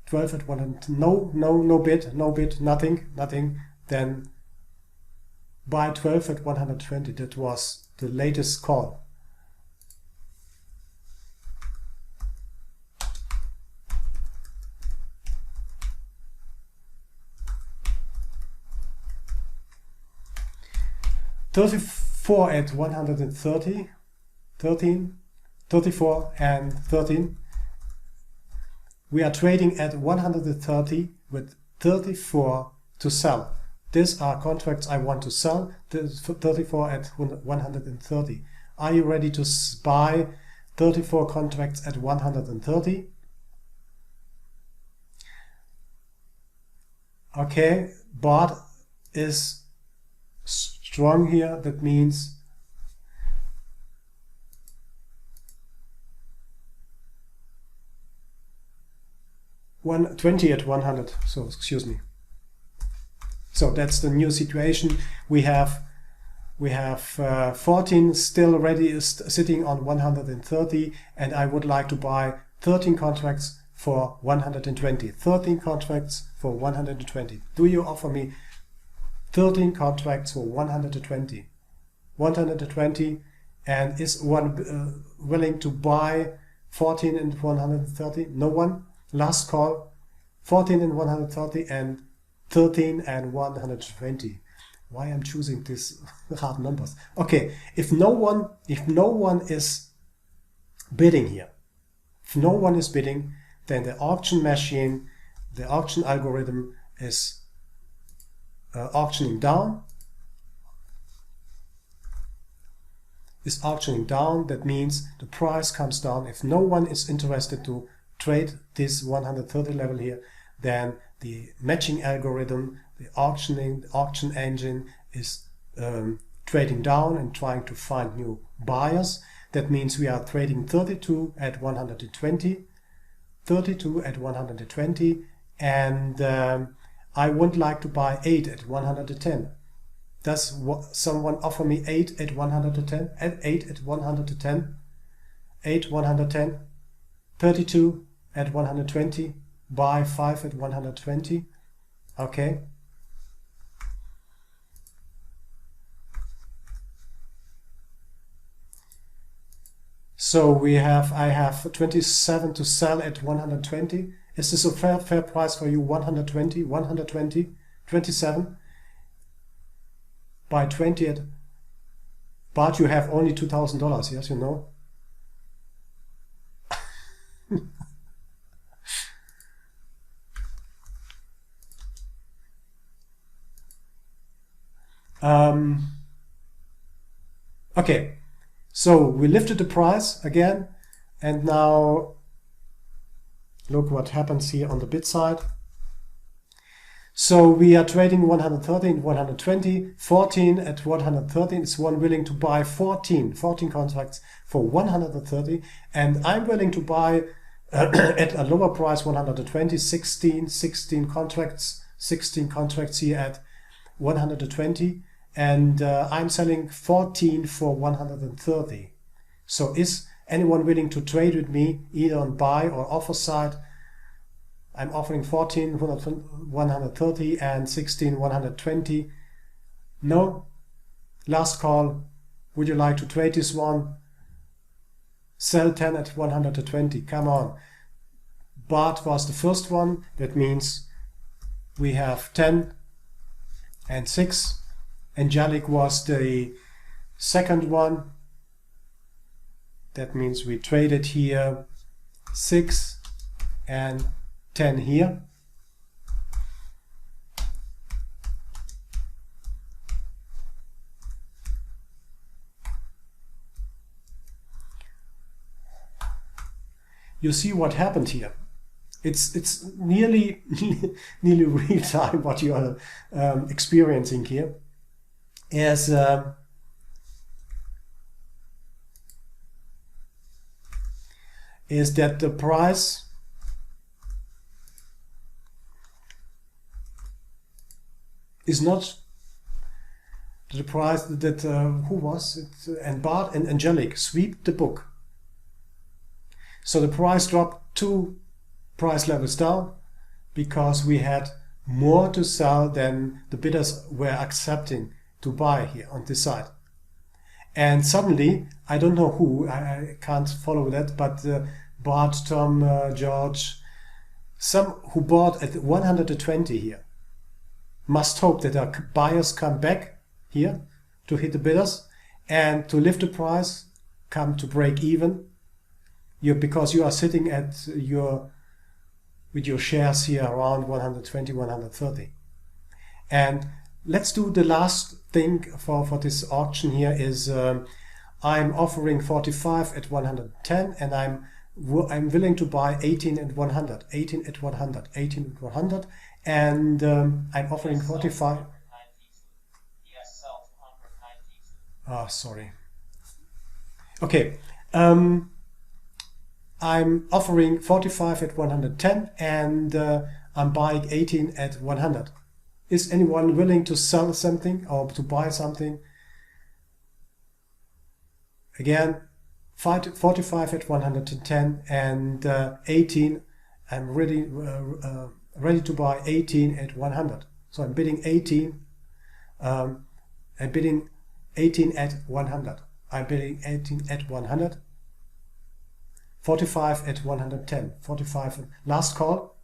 12 at 100. No bid, nothing. Then buy 12 at 120. That was the latest call. $34 at 130, 13, 34 and 13. We are trading at 130 with 34 to sell. These are contracts I want to sell. 34 at 130. Are you ready to buy 34 contracts at 130? Okay, bot is strong here. That means 120 at 100. So excuse me. So that's the new situation. We have 14 still ready, sitting on 130, and I would like to buy 13 contracts for 120. 13 contracts for 120. Do you offer me 13 contracts for 120? 120, and is one willing to buy 14 and 130? No one? Last call. 14 and 130 and 13 and 120. Why I'm choosing these hard numbers? Okay, if no one is bidding here, if no one is bidding, then the auction machine, the auction algorithm is auctioning down. Is auctioning down. That means the price comes down. If no one is interested to trade this 130 level here, then the matching algorithm, the auction engine is trading down and trying to find new buyers. That means we are trading 32 at 120, 32 at 120, and I would like to buy 8 at 110. Does someone offer me 8 at 110? At 8 at 110? 8 110? 32 at 120? Buy 5 at 120? Okay. So I have 27 to sell at 120. Is this a fair price for you? 120, 120, 27. Buy 20 at, but you have only $2,000. Yes, you know. Okay, so we lifted the price again, and now look what happens here on the bid side. So we are trading 130 and 120, 14 at 113. Is one willing to buy 14 contracts for 130, and I'm willing to buy at a lower price 120, 16 contracts, 16 contracts here at 120. And I'm selling 14 for 130. So is anyone willing to trade with me either on buy or offer side? I'm offering 14 130 and 16 120. No? Last call. Would you like to trade this one? Sell 10 at 120. Come on. Bart was the first one. That means we have 10 and 6. Angelic was the second one. That means we traded here 6 and 10 here. You see what happened here. It's nearly real time what you are experiencing here. Is that the price is not the price that who was it? And Bart and Angelic sweep the book. So the price dropped 2 price levels down because we had more to sell than the bidders were accepting to buy here on this side. And suddenly, I don't know who, I can't follow that, but Bart, Tom, George, some who bought at 120 here must hope that our buyers come back here to hit the bidders and to lift the price, come to break even. Because you are sitting at with your shares here around 120, 130. And let's do the last thing for this auction here is I'm offering 45 at 110, and I'm willing to buy 18 at 100, 18 at 100, 18 at 100, and I'm offering 45. Sorry. Okay. I'm offering 45 at 110 and I'm buying 18 at 100. Is anyone willing to sell something or to buy something? Again, 45 at 110 and 18. I'm ready to buy 18 at 100. So I'm bidding 18. I'm bidding 18 at 100. I'm bidding 18 at 100. 45 at 110. 45. Last call.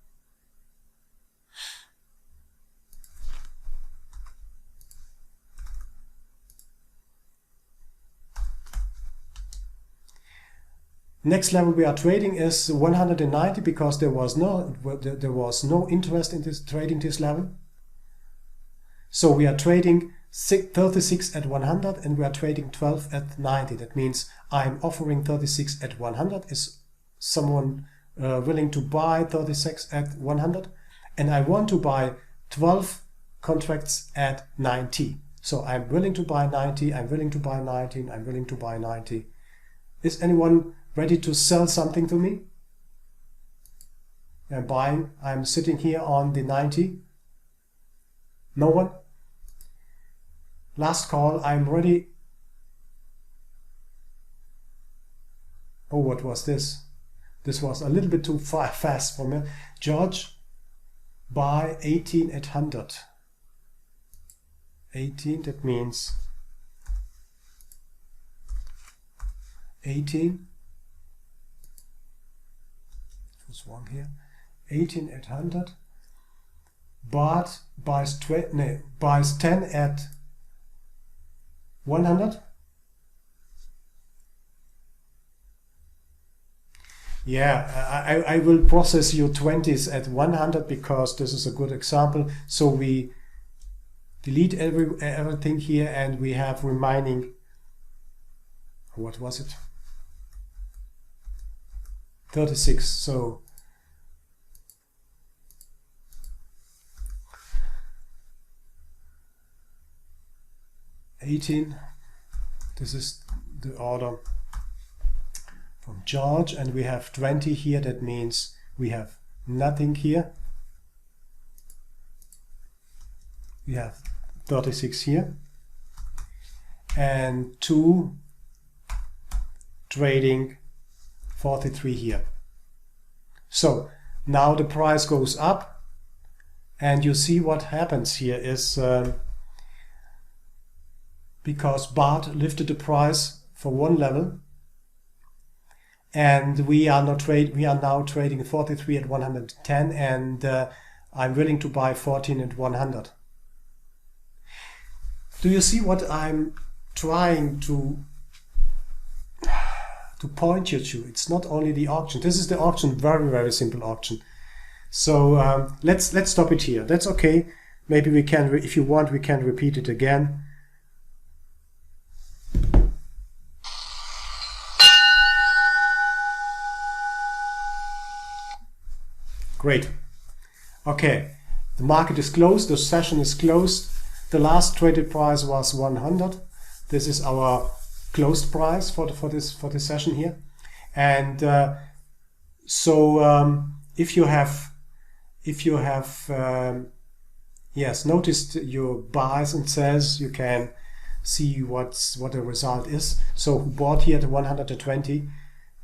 Next level we are trading is 190 because there was no interest in this trading this level. So we are trading 36 at 100 and we are trading 12 at 90. That means I'm offering 36 at 100. Is someone willing to buy 36 at 100? And I want to buy 12 contracts at 90. So I'm willing to buy 90, I'm willing to buy 19, I'm willing to buy 90. Is anyone ready to sell something to me? I'm buying. I'm sitting here on the 90. No one? Last call. I'm ready. Oh, what was this? This was a little bit too fast for me. George, buy 18 at 100. 18, that means 18. What's wrong here? 18 at 100. Bart buys 10 at 100. Yeah, I will process your 20s at 100 because this is a good example. So we delete everything here and we have remaining, what was it? 36. So $18. This is the order from George, and we have 20 here. That means we have nothing here. We have 36 here and 2 trading 43 here. So now the price goes up and you see what happens here is because Bart lifted the price for one level and we are now trading 43 at 110 and I'm willing to buy 14 at 100. Do you see what I'm trying to point you to? It's not only the auction. This is the auction, very, very simple auction. So let's stop it here. That's okay. Maybe we can, if you want, we can repeat it again. Great. Okay, the market is closed. The session is closed. The last traded price was 100. This is our closed price for this session here. And if you have noticed your buys and sells, you can see what the result is. So who bought here at 120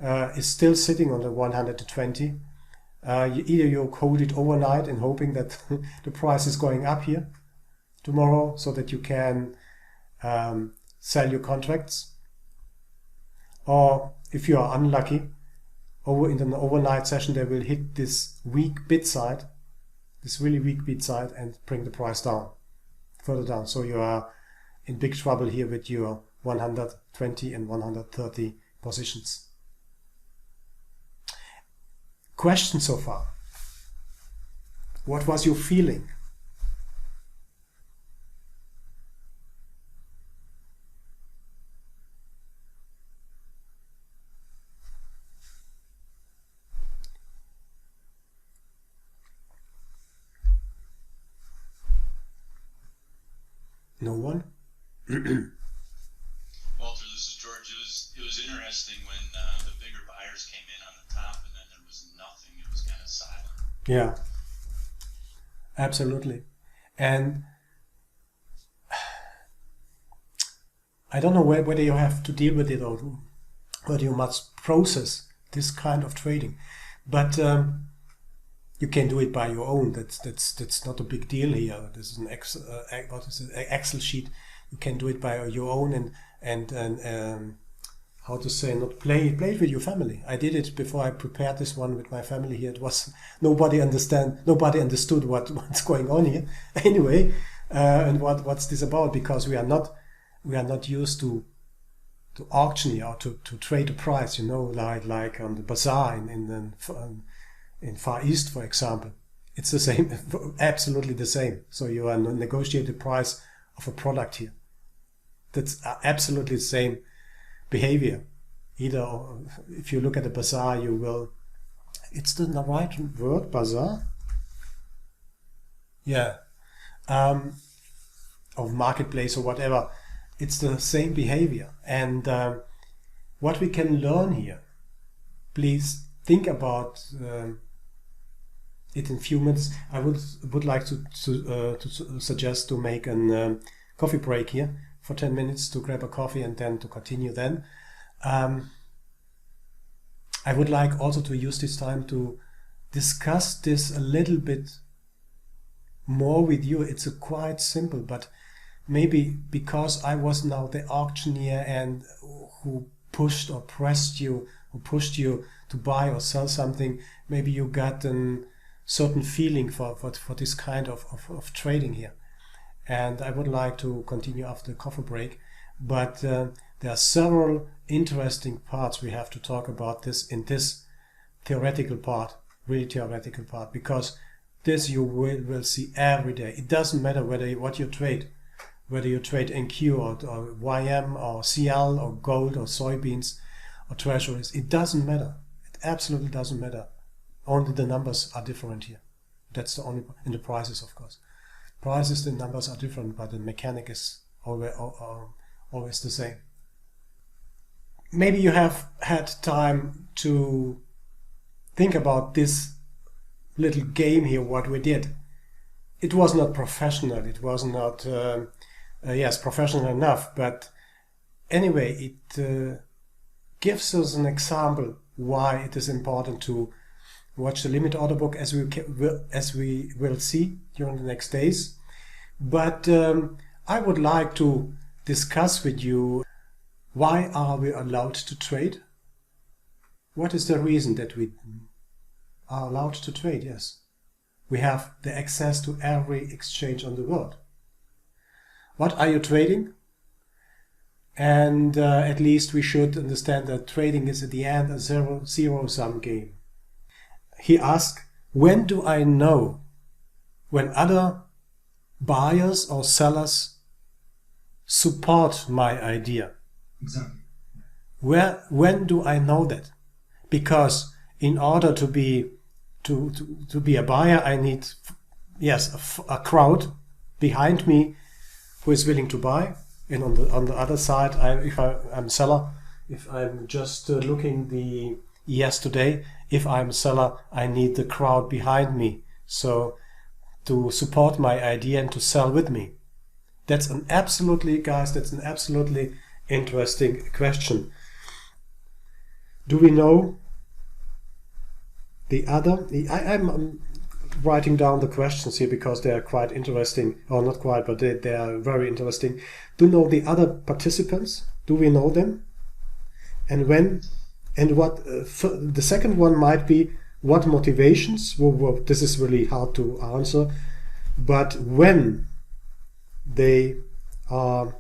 is still sitting on the 120. Either you hold it overnight and hoping that the price is going up here tomorrow so that you can sell your contracts, or if you are unlucky, in an overnight session they will hit this weak bid side, this really weak bid side, and bring the price down, further down. So you are in big trouble here with your 120 and 130 positions. Question so far? What was your feeling? No one? Walter, this is George. It was interesting when the bigger buyers came in on the top Yeah, absolutely. And I don't know whether you have to deal with it or whether you must process this kind of trading, but you can do it by your own. That's not a big deal here. This is an Excel sheet. You can do it by your own and how to say, not play it with your family. I did it before I prepared this one with my family here. It was nobody understood what's going on here. Anyway, and what's this about? Because we are not used to auction here, or to trade a price, like on the bazaar in Far East, for example. It's the same, absolutely the same. So you are negotiate the price of a product here. That's absolutely the same behavior. Either if you look at the bazaar, you will. It's the right word, bazaar. Yeah, of marketplace or whatever. It's the same behavior, and what we can learn here. Please think about it in few minutes. I would like to suggest to make a coffee break here for 10 minutes to grab a coffee and then to continue then. I would like also to use this time to discuss this a little bit more with you. It's quite simple, but maybe because I was now the auctioneer and who pushed or pressed you, who pushed you to buy or sell something, maybe you got a certain feeling for this kind of trading here. And I would like to continue after the coffee break, but there are several interesting parts we have to talk about this in this theoretical part, really theoretical part, because this you will see every day. It doesn't matter what you trade, whether you trade NQ or YM or CL or gold or soybeans or treasuries. It doesn't matter. It absolutely doesn't matter. Only the numbers are different here. That's the only, in the prices, of course. Prices, the numbers are different, but the mechanic is always the same. Maybe you have had time to think about this little game here, what we did. It was not professional. It was not, professional enough. But anyway, it gives us an example why it is important to watch the limit order book, as we will see during the next days. But I would like to discuss with you, why are we allowed to trade? What is the reason that we are allowed to trade? Yes, we have the access to every exchange on the world. What are you trading? And at least we should understand that trading is at the end a zero-sum game. He asked, when do I know when other buyers or sellers support my idea? Exactly. When do I know that? Because in order to be a buyer, I need, yes, a crowd behind me who is willing to buy. And on the other side, if I'm a seller, if I'm just looking the ES today, if I'm a seller, I need the crowd behind me, so to support my idea and to sell with me. That's an absolutely interesting question. Do we know the other? I'm writing down the questions here because they are quite interesting, or not quite, but they are very interesting. Do we know the other participants? Do we know them? And when? And what? The second one might be, what motivations? Well, this is really hard to answer. But when they are,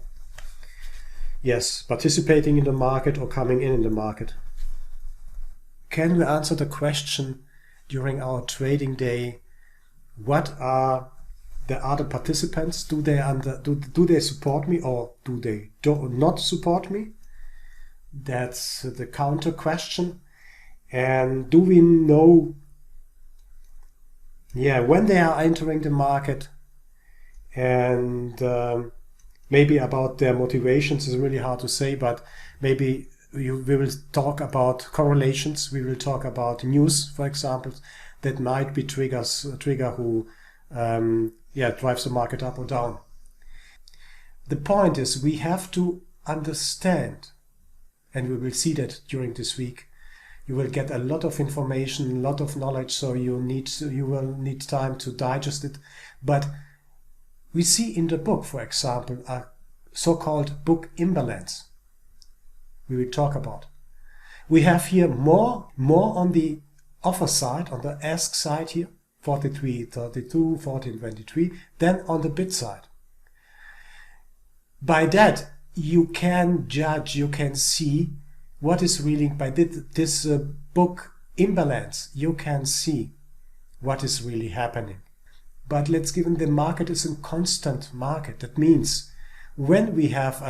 yes, participating in the market or coming in the market. Can we answer the question during our trading day? What are the other participants? Do they support me, or do they not support me? That's the counter question. And do we know, when they are entering the market? And maybe about their motivations is really hard to say, but maybe we will talk about correlations. We will talk about news, for example, that might be trigger who drives the market up or down. The point is we have to understand, and we will see that during this week. You will get a lot of information, a lot of knowledge, so you will need time to digest it. But we see in the book, for example, a so-called book imbalance. We will talk about. We have here more on the offer side, on the ask side here, 43.32, 14.23, than on the bid side. By that, you can judge, you can see what is really, by this book imbalance, you can see what is really happening. But let's give the market is a constant market. That means when we have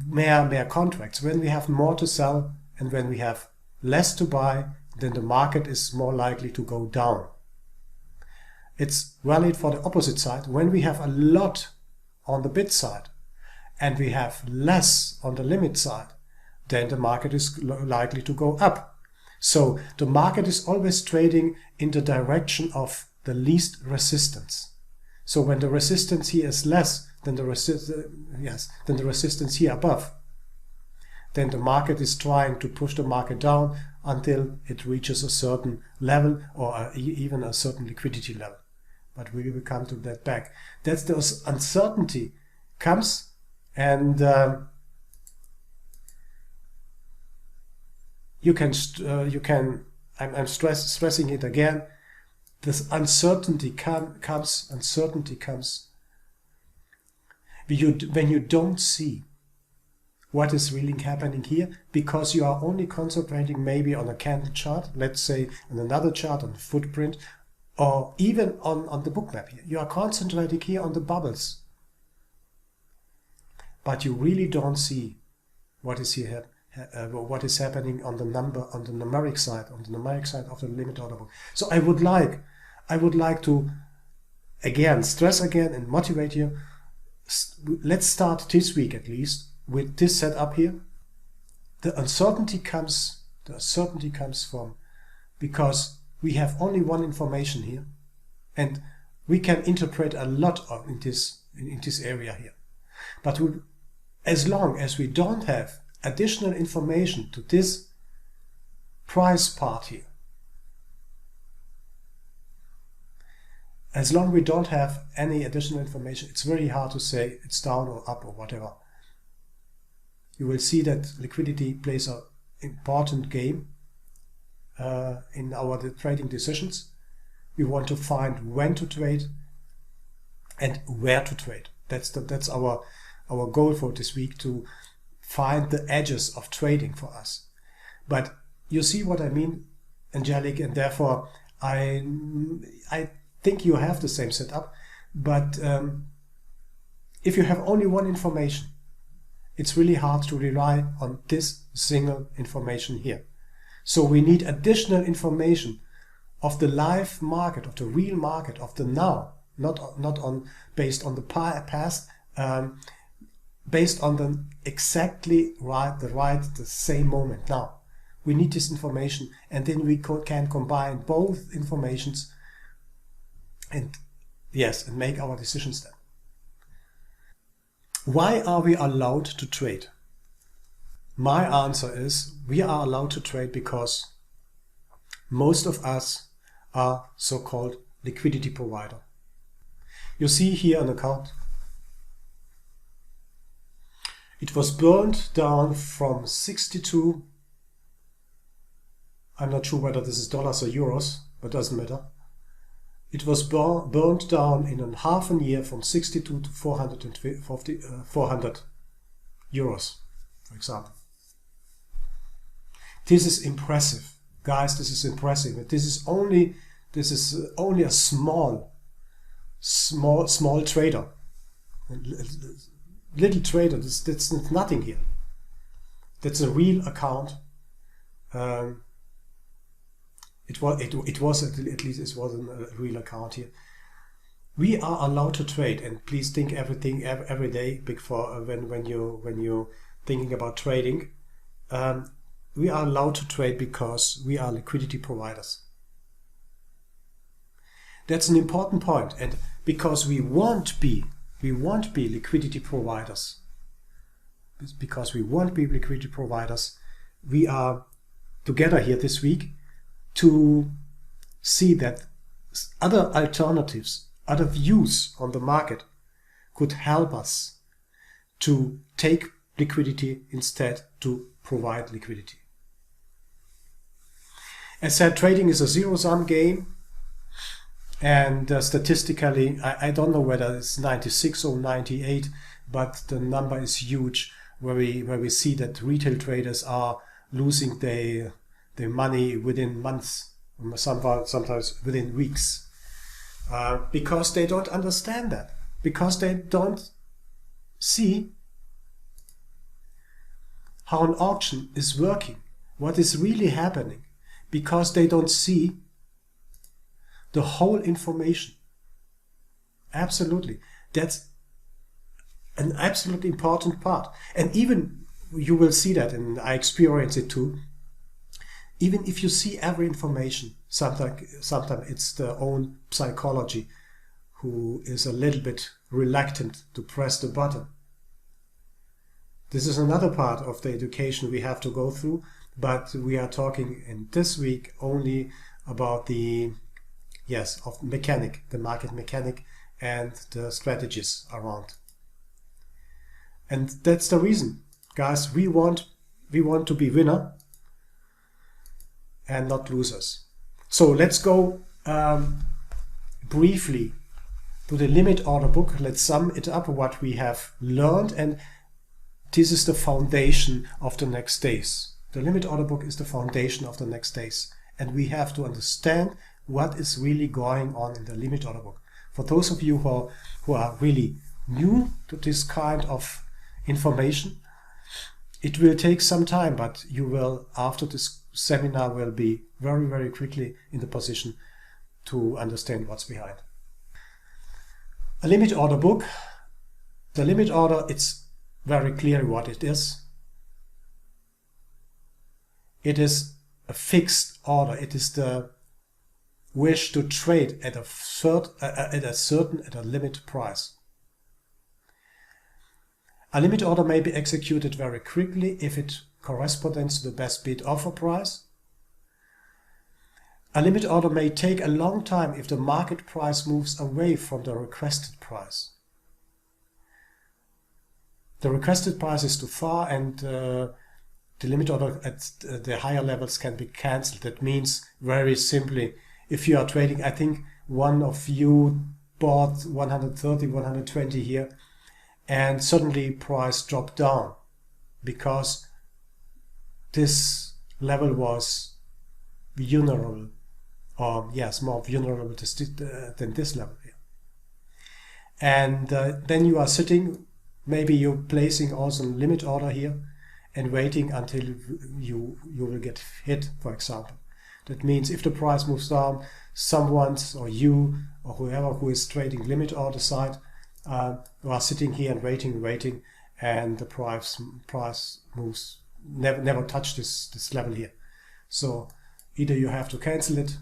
more contracts, when we have more to sell and when we have less to buy, then the market is more likely to go down. It's valid for the opposite side. When we have a lot on the bid side and we have less on the limit side, then the market is likely to go up. So the market is always trading in the direction of the least resistance. So when the resistance here is less than the resistance here above, then the market is trying to push the market down until it reaches a certain level or even a certain liquidity level. But we will come to that back. That's the uncertainty comes, and I'm stressing it again. This uncertainty comes when you don't see what is really happening here, because you are only concentrating maybe on a candle chart, let's say on another chart, on the footprint, or even on the book map here. You are concentrating here on the bubbles, but you really don't see what is here, what is happening on the numeric side of the limit order book. So I would like to again stress again and motivate you. Let's start this week at least with this setup here. The uncertainty comes from because we have only one information here, and we can interpret a lot in this area here. But as long as we don't have additional information to this price part here, as long as we don't have any additional information, it's very hard to say it's down or up or whatever. You will see that liquidity plays an important game in our trading decisions. We want to find when to trade and where to trade. That's our goal for this week, to find the edges of trading for us. But you see what I mean, Angelic, and therefore I think you have the same setup. But if you have only one information, it's really hard to rely on this single information here. So we need additional information of the live market, of the real market, of the now, not based on the past, based on the the same moment now. We need this information, and then we can combine both informations and make our decisions then. Why are we allowed to trade? My answer is we are allowed to trade because most of us are so-called liquidity provider. You see here an account. It was burned down from 62. I'm not sure whether this is dollars or euros, but doesn't matter. It was burned down in a half a year from 62 to 400 euros, for example. This is impressive, guys. This is impressive. This is only a small trader, little trader. That's nothing here. That's a real account. It was at least it wasn't a real account here. We are allowed to trade, and please think everything every day before when you're thinking about trading. We are allowed to trade because we are liquidity providers. That's an important point, and because we won't be liquidity providers. Because we won't be liquidity providers, we are together here this week to see that other alternatives, other views on the market could help us to take liquidity instead to provide liquidity. As said, trading is a zero-sum game, and statistically, I don't know whether it's 96 or 98, but the number is huge, where we see that retail traders are losing their money within months, sometimes within weeks, because they don't understand that, because they don't see how an auction is working, what is really happening, because they don't see the whole information. Absolutely. That's an absolutely important part. And even you will see that, and I experience it too, even if you see every information, sometimes it's the own psychology who is a little bit reluctant to press the button. This is another part of the education we have to go through, but we are talking in this week only about the mechanic, the market mechanic, and the strategies around. And that's the reason, guys. We want to be winner and not losers. So let's go briefly to the limit order book. Let's sum it up what we have learned, and this is the foundation of the next days. The limit order book is the foundation of the next days, and we have to understand what is really going on in the limit order book. For those of you who are really new to this kind of information, it will take some time, but you will, after this seminar, will be very, very quickly in the position to understand what's behind. A limit order book. The limit order, it's very clear what it is. It is a fixed order. It is the wish to trade at a limit price. A limit order may be executed very quickly if it corresponds to the best bid offer price. A limit order may take a long time if the market price moves away from the requested price. The requested price is too far, and the limit order at the higher levels can be cancelled. That means, very simply, if you are trading, I think one of you bought 130, 120 here, and suddenly price dropped down because this level was vulnerable, or yes, more vulnerable than this level here. And then you are sitting, maybe you're placing also a limit order here and waiting until you will get hit, for example. That means if the price moves down, someone or you or whoever who is trading limit order side, you are sitting here and waiting, and the price moves, never touch this level here. So either you have to cancel it,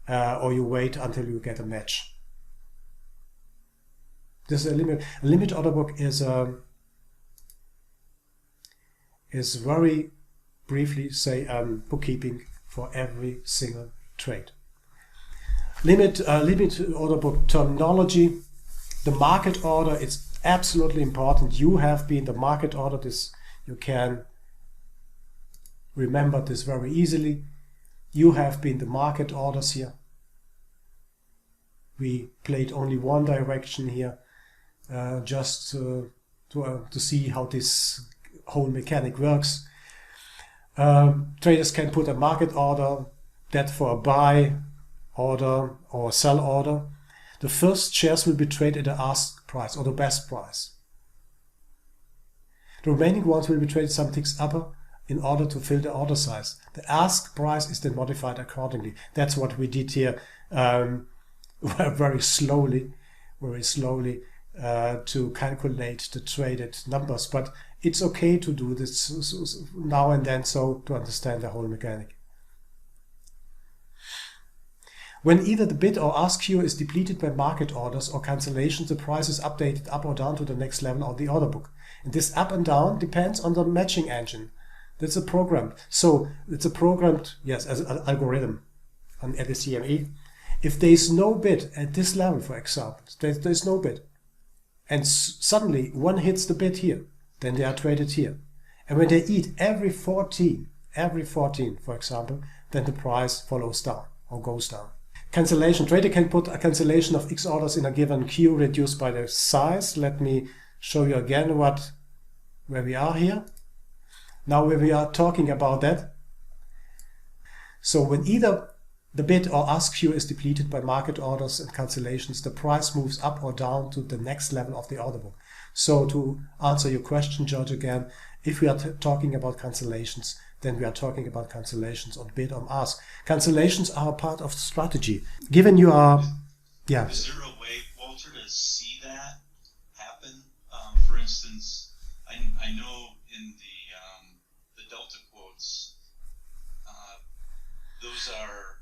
or you wait until you get a match. This is a limit order book is very briefly say bookkeeping for every single trade. Limit order book terminology. The market order is absolutely important. You have been the market order. This you can remember this very easily. You have been the market orders here. We played only one direction here, just to see how this whole mechanic works. Traders can put a market order, that for a buy order or sell order. The first shares will be traded at the ask price or the best price. The remaining ones will be traded some ticks upper in order to fill the order size. The ask price is then modified accordingly. That's what we did here, very slowly to calculate the traded numbers. But it's okay to do this now and then, so to understand the whole mechanic. When either the bid or ask queue is depleted by market orders or cancellations, the price is updated up or down to the next level of the order book. And this up and down depends on the matching engine. That's a program. So it's a programmed, yes, as an algorithm at the CME. If there is no bid at this level, for example, there's no bid, and suddenly one hits the bid here, then they are traded here. And when they eat every 14, for example, then the price follows down or goes down. Cancellation. Trader can put a cancellation of X orders in a given queue reduced by the size. Let me show you again where we are here. Now we are talking about that. So when either the bid or ask queue is depleted by market orders and cancellations, the price moves up or down to the next level of the order book. So to answer your question, George, again, if we are talking about cancellations, then we are talking about cancellations on bid or ask. Cancellations are a part of the strategy. Given you are, yeah. Is there a way, Walter, to see that happen? For instance, I know in the delta quotes, those are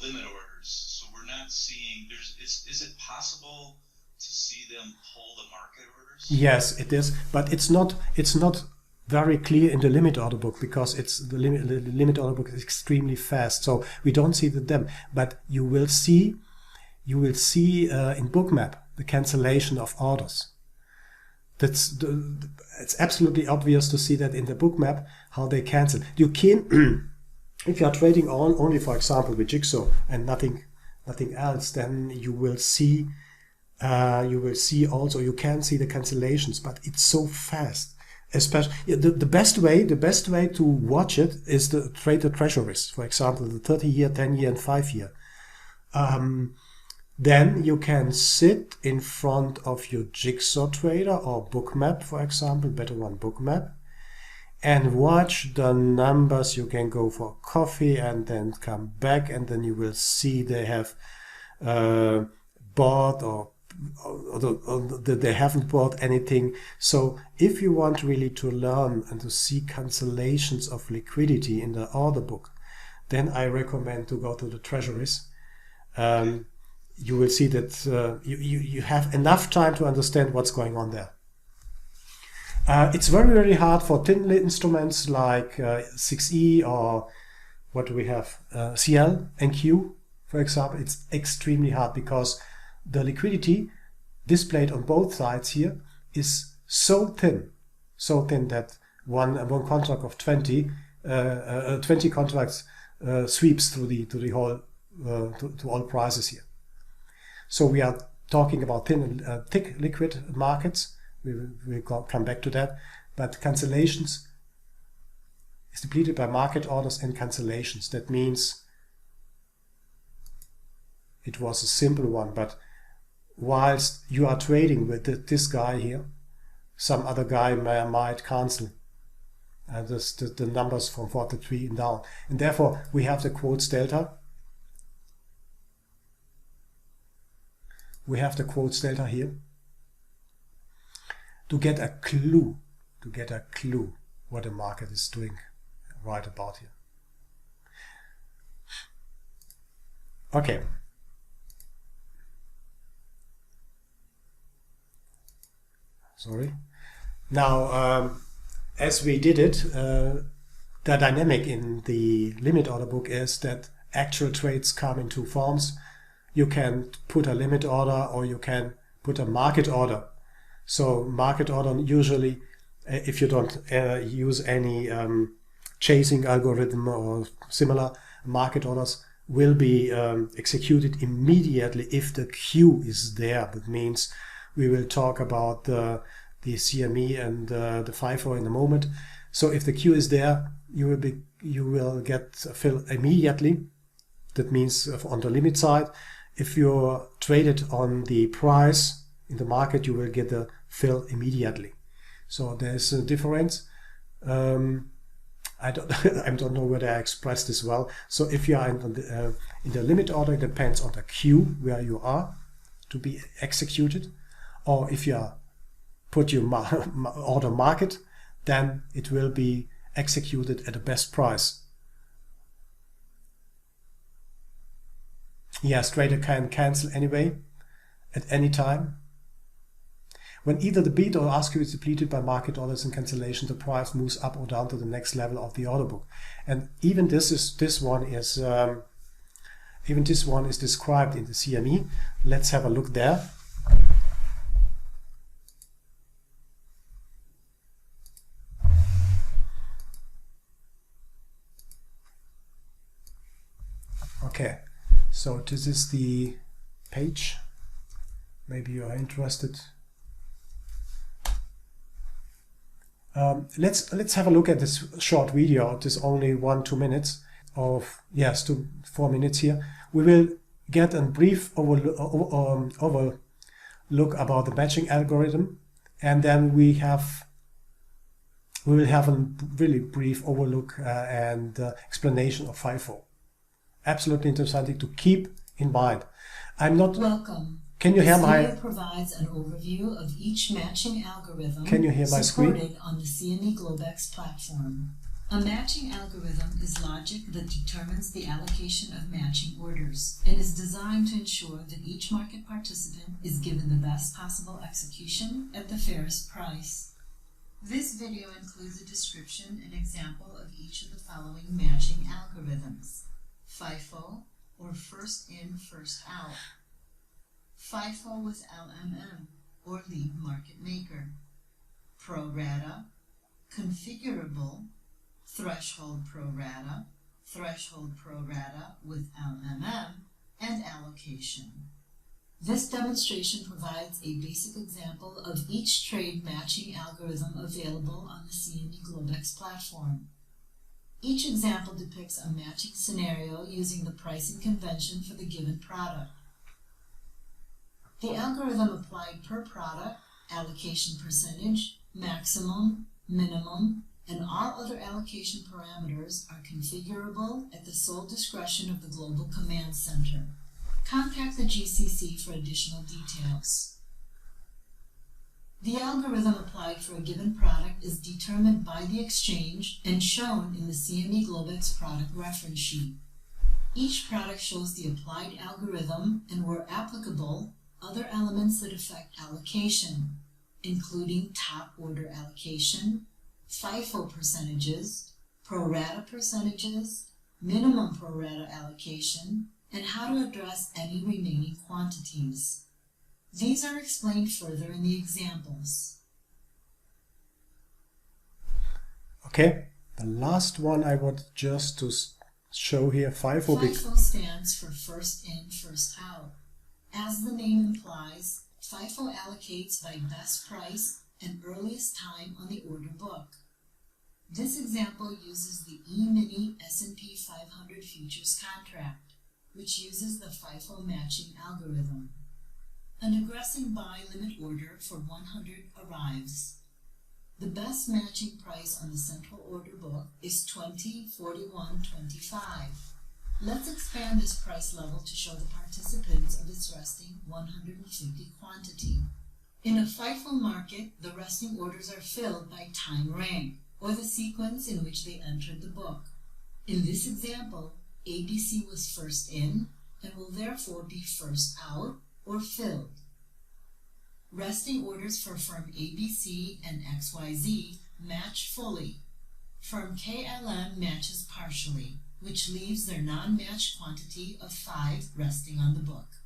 limit orders. So we're not seeing. Is it possible to see them pull the market orders? Yes, it is, but it's not very clear in the limit order book, because the limit order book is extremely fast, so we don't see them. But you will see in Bookmap the cancellation of orders. It's absolutely obvious to see that in the Bookmap how they cancel. You can, if you are trading only, for example, with Jigsaw and nothing else, then you will see also, you can see the cancellations, but it's so fast. Especially the best way to watch it is to trade the treasuries, for example, the 30-year, 10-year, and 5-year. Then you can sit in front of your Jigsaw trader or Bookmap, for example, better one Bookmap, and watch the numbers. You can go for coffee and then come back, and then you will see they have bought or they haven't bought anything. So if you want really to learn and to see cancellations of liquidity in the order book, then I recommend to go to the treasuries. You will see that you have enough time to understand what's going on there. It's very, very hard for thin instruments like 6E or what do we have, CL and Q, for example. It's extremely hard because the liquidity displayed on both sides here is so thin that one contract of 20 contracts sweeps through the whole to all prices here. So we are talking about thin and thick liquid markets. We come back to that. But cancellations is depleted by market orders and cancellations. That means it was a simple one, but whilst you are trading with this guy here, some other guy might cancel the numbers from 43 and down. And therefore, we have the quotes delta. We have the quotes delta here to get a clue what the market is doing right about here. Okay. Sorry. Now, as we did it, the dynamic in the limit order book is that actual trades come in two forms. You can put a limit order or you can put a market order. So market order usually, if you don't use any chasing algorithm or similar, market orders will be executed immediately if the queue is there. That means we will talk about the CME and the FIFO in a moment. So if the queue is there, you will get a fill immediately. That means on the limit side. If you trade it on the price in the market, you will get the fill immediately. So there's a difference. I don't know whether I expressed this well. So if you are in the limit order, it depends on the queue where you are to be executed. Or if you put your order market, then it will be executed at the best price. Yes, trader can cancel anyway, at any time. When either the bid or ask queue is depleted by market orders and cancellation, the price moves up or down to the next level of the order book. And even this one is described in the CME. Let's have a look there. Okay, so this is the page. Maybe you are interested. Let's have a look at this short video. It is only 1-2 minutes of, yes, to 4 minutes here. We will get a brief overlook about the matching algorithm, and then we will have a really brief overlook and explanation of FIFO. Absolutely interesting to keep in mind. I'm not. Welcome. Can you hear my? This video provides an overview of each matching algorithm. Can you hear my screen? Supported on the CME Globex platform. A matching algorithm is logic that determines the allocation of matching orders and is designed to ensure that each market participant is given the best possible execution at the fairest price. This video includes a description and example of each of the following matching algorithms: FIFO, or first in, first out; FIFO with LMM, or lead market maker; pro rata; configurable; threshold pro rata with LMM; and allocation. This demonstration provides a basic example of each trade matching algorithm available on the CME Globex platform. Each example depicts a matching scenario using the pricing convention for the given product. The algorithm applied per product, allocation percentage, maximum, minimum, and all other allocation parameters are configurable at the sole discretion of the Global Command Center. Contact the GCC for additional details. The algorithm applied for a given product is determined by the exchange and shown in the CME Globex product reference sheet. Each product shows the applied algorithm and, where applicable, other elements that affect allocation, including top order allocation, FIFO percentages, pro rata percentages, minimum pro rata allocation, and how to address any remaining quantities. These are explained further in the examples. Okay, the last one I want just to show here, FIFO. FIFO stands for first in, first out. As the name implies, FIFO allocates by best price and earliest time on the order book. This example uses the E-mini S&P 500 futures contract, which uses the FIFO matching algorithm. An aggressive buy limit order for 100 arrives. The best matching price on the central order book is 20.41.25. Let's expand this price level to show the participants of its resting 150 quantity. In a FIFO market, the resting orders are filled by time rank, or the sequence in which they entered the book. In this example, ABC was first in and will therefore be first out or filled. Resting orders for firm ABC and XYZ match fully. Firm KLM matches partially, which leaves their non-matched quantity of 5 resting on the book.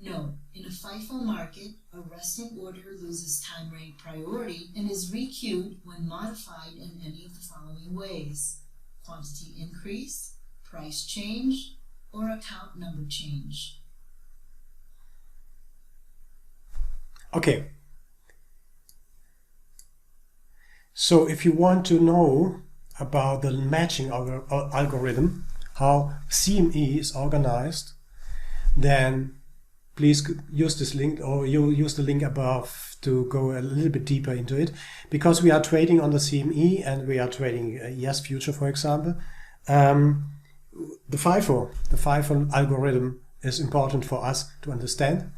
Note, in a FIFO market, a resting order loses time rank priority and is requeued when modified in any of the following ways: quantity increase, price change, or account number change. Okay. So if you want to know about the matching algorithm, how CME is organized, then please use this link, or you use the link above to go a little bit deeper into it, because we are trading on the CME and we are trading ES future, for example. The FIFO algorithm is important for us to understand,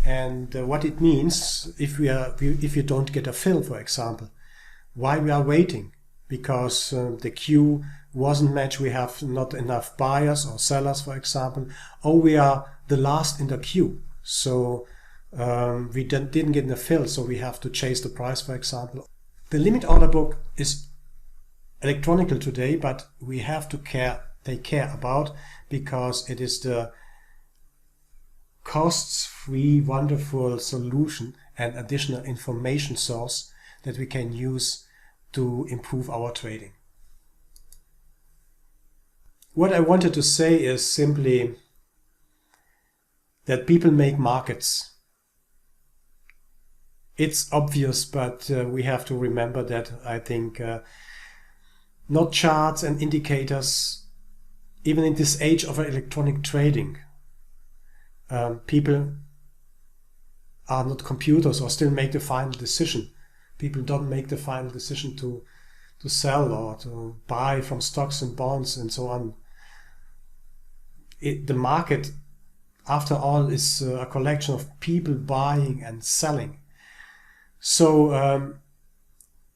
and what it means if you don't get a fill, for example, why we are waiting, because the queue wasn't matched, we have not enough buyers or sellers, for example, or we are the last in the queue. So we didn't get in the fill, so we have to chase the price, for example. The limit order book is electronical today, but we have to take care about, because it is the costs-free, wonderful solution and additional information source that we can use to improve our trading. What I wanted to say is simply that people make markets. It's obvious, but we have to remember that, I think, not charts and indicators, even in this age of electronic trading, people are not computers or still make the final decision. People don't make the final decision to sell or to buy from stocks and bonds and so on. The market, after all, is a collection of people buying and selling. So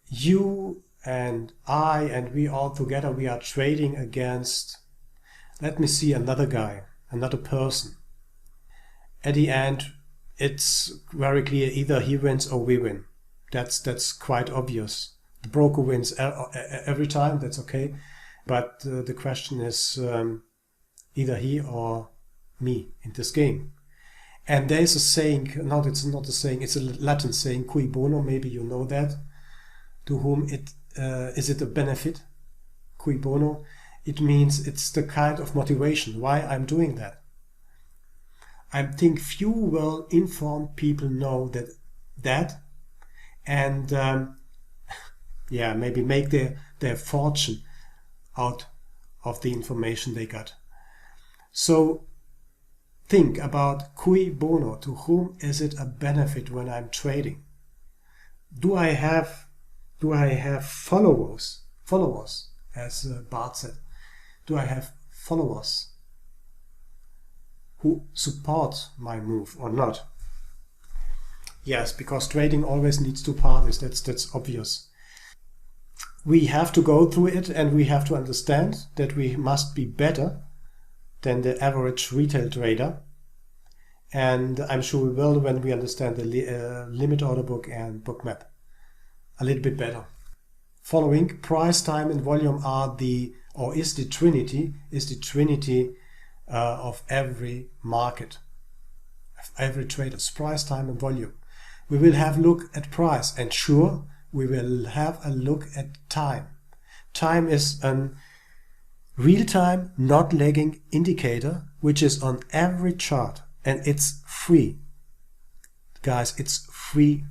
you and I and we all together, we are trading against, let me see, another guy, another person. At the end, it's very clear, either he wins or we win. That's quite obvious. The broker wins every time, that's okay. But the question is either he or me in this game. And there's a saying, no, it's not a saying, it's a Latin saying, cui bono, maybe you know that. To whom is it a benefit? Cui bono. It means it's the kind of motivation why I'm doing that. I think few well-informed people know that and yeah, maybe make their fortune out of the information they got. So think about cui bono. To whom is it a benefit when I'm trading? Do I have followers, as Bart said? Do I have followers who support my move or not? Yes, because trading always needs two parties. That's obvious. We have to go through it, and we have to understand that we must be better than the average retail trader. And I'm sure we will when we understand the limit order book and bookmap a little bit better. Following, price, time, and volume is the trinity of every market, of every trader's price, time, and volume. We will have a look at price, and sure, we will have a look at time. Time is an real-time, not lagging indicator, which is on every chart, and it's free. Guys, it's free.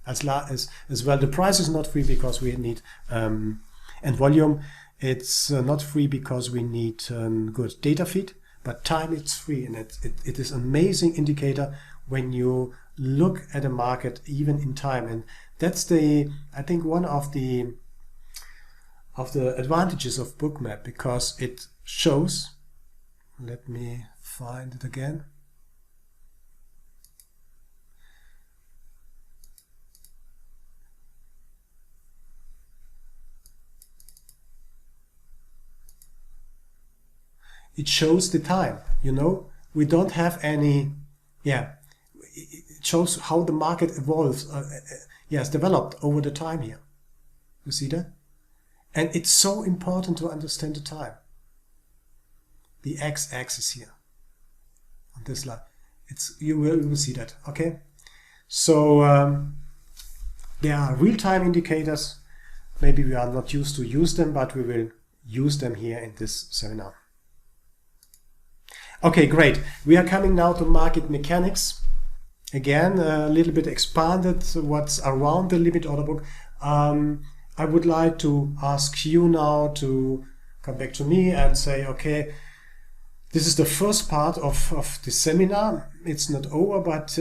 As well, the price is not free because we need, and volume, it's not free because we need good data feed, but time, it's free, and it is an amazing indicator when you look at a market even in time. And that's I think one of the advantages of bookmap, because it shows, let me find it again. It shows the time, we don't have any, it shows how the market evolves, developed over the time here. You see that? And it's so important to understand the time. The x-axis here on this line, you will see that, okay? So there are real-time indicators. Maybe we are not used to use them, but we will use them here in this seminar. Okay, great. We are coming now to market mechanics. Again, a little bit expanded what's around the limit order book. I would like to ask you now to come back to me and say, okay, this is the first part of the seminar. It's not over, but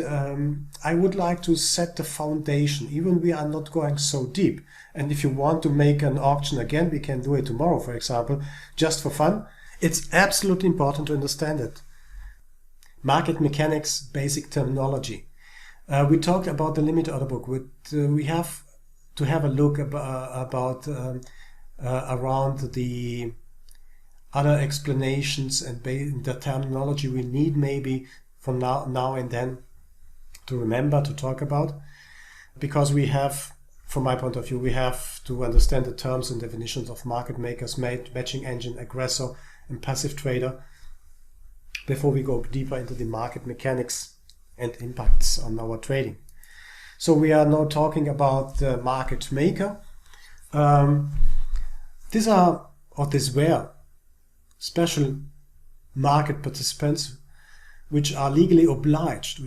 I would like to set the foundation. Even we are not going so deep. And if you want to make an auction again, we can do it tomorrow, for example, just for fun. It's absolutely important to understand it. Market mechanics, basic terminology. We talked about the limit order book. We have to have a look about around the other explanations and the terminology we need maybe from now and then to remember to talk about, because we have, from my point of view, we have to understand the terms and definitions of market makers, matching engine, aggressor, and passive trader before we go deeper into the market mechanics and impacts on our trading. So we are now talking about the market maker. These were special market participants which are legally obliged,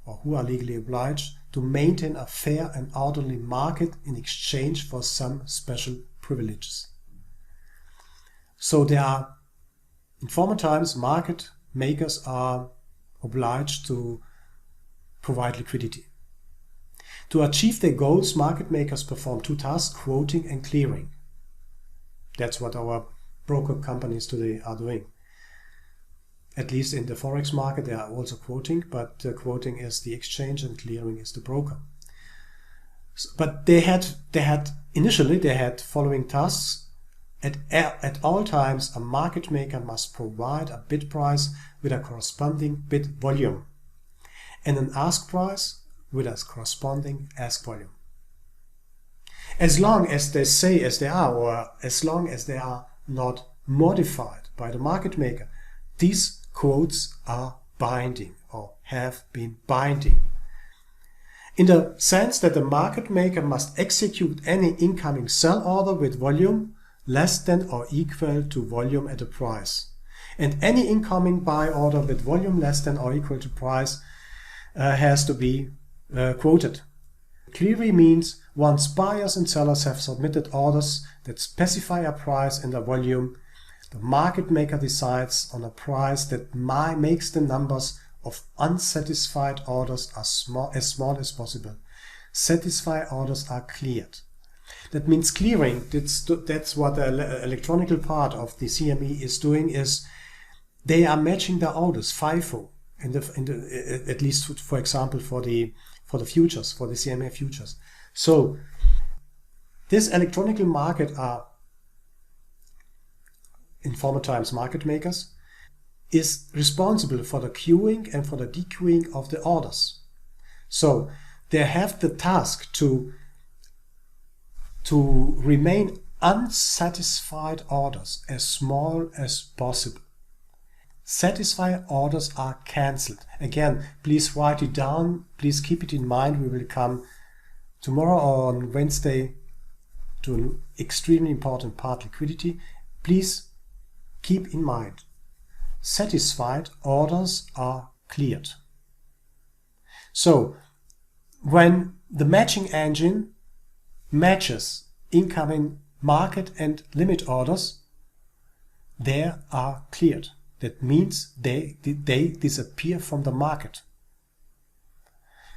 or who are legally obliged to maintain a fair and orderly market in exchange for some special privileges. So there are, in former times, market makers are obliged to provide liquidity. To achieve their goals, market makers perform two tasks: quoting and clearing. That's what our broker companies today are doing. At least in the forex market, they are also quoting, but quoting is the exchange and clearing is the broker. But they had initially following tasks. At all times, a market maker must provide a bid price with a corresponding bid volume and an ask price with a corresponding ask volume. As long as they say as they are, or as long as they are not modified by the market maker, these quotes are binding or have been binding. In the sense that the market maker must execute any incoming sell order with volume less than or equal to volume at a price, and any incoming buy order with volume less than or equal to price has to be quoted. Clearing means once buyers and sellers have submitted orders that specify a price and a volume, the market maker decides on a price that makes the numbers of unsatisfied orders as small as possible. Satisfied orders are cleared. That means clearing. That's what the electronical part of the CME is doing. Is they are matching the orders FIFO, at least for example for the futures, for the CME futures. So this electronical market are, in former times, market makers, is responsible for the queuing and for the dequeuing of the orders. So they have the task to remain unsatisfied orders as small as possible. Satisfied orders are cancelled. Again, please write it down. Please keep it in mind. We will come tomorrow or on Wednesday to an extremely important part, liquidity. Please keep in mind, satisfied orders are cleared. So when the matching engine matches incoming market and limit orders, they are cleared. That means they disappear from the market.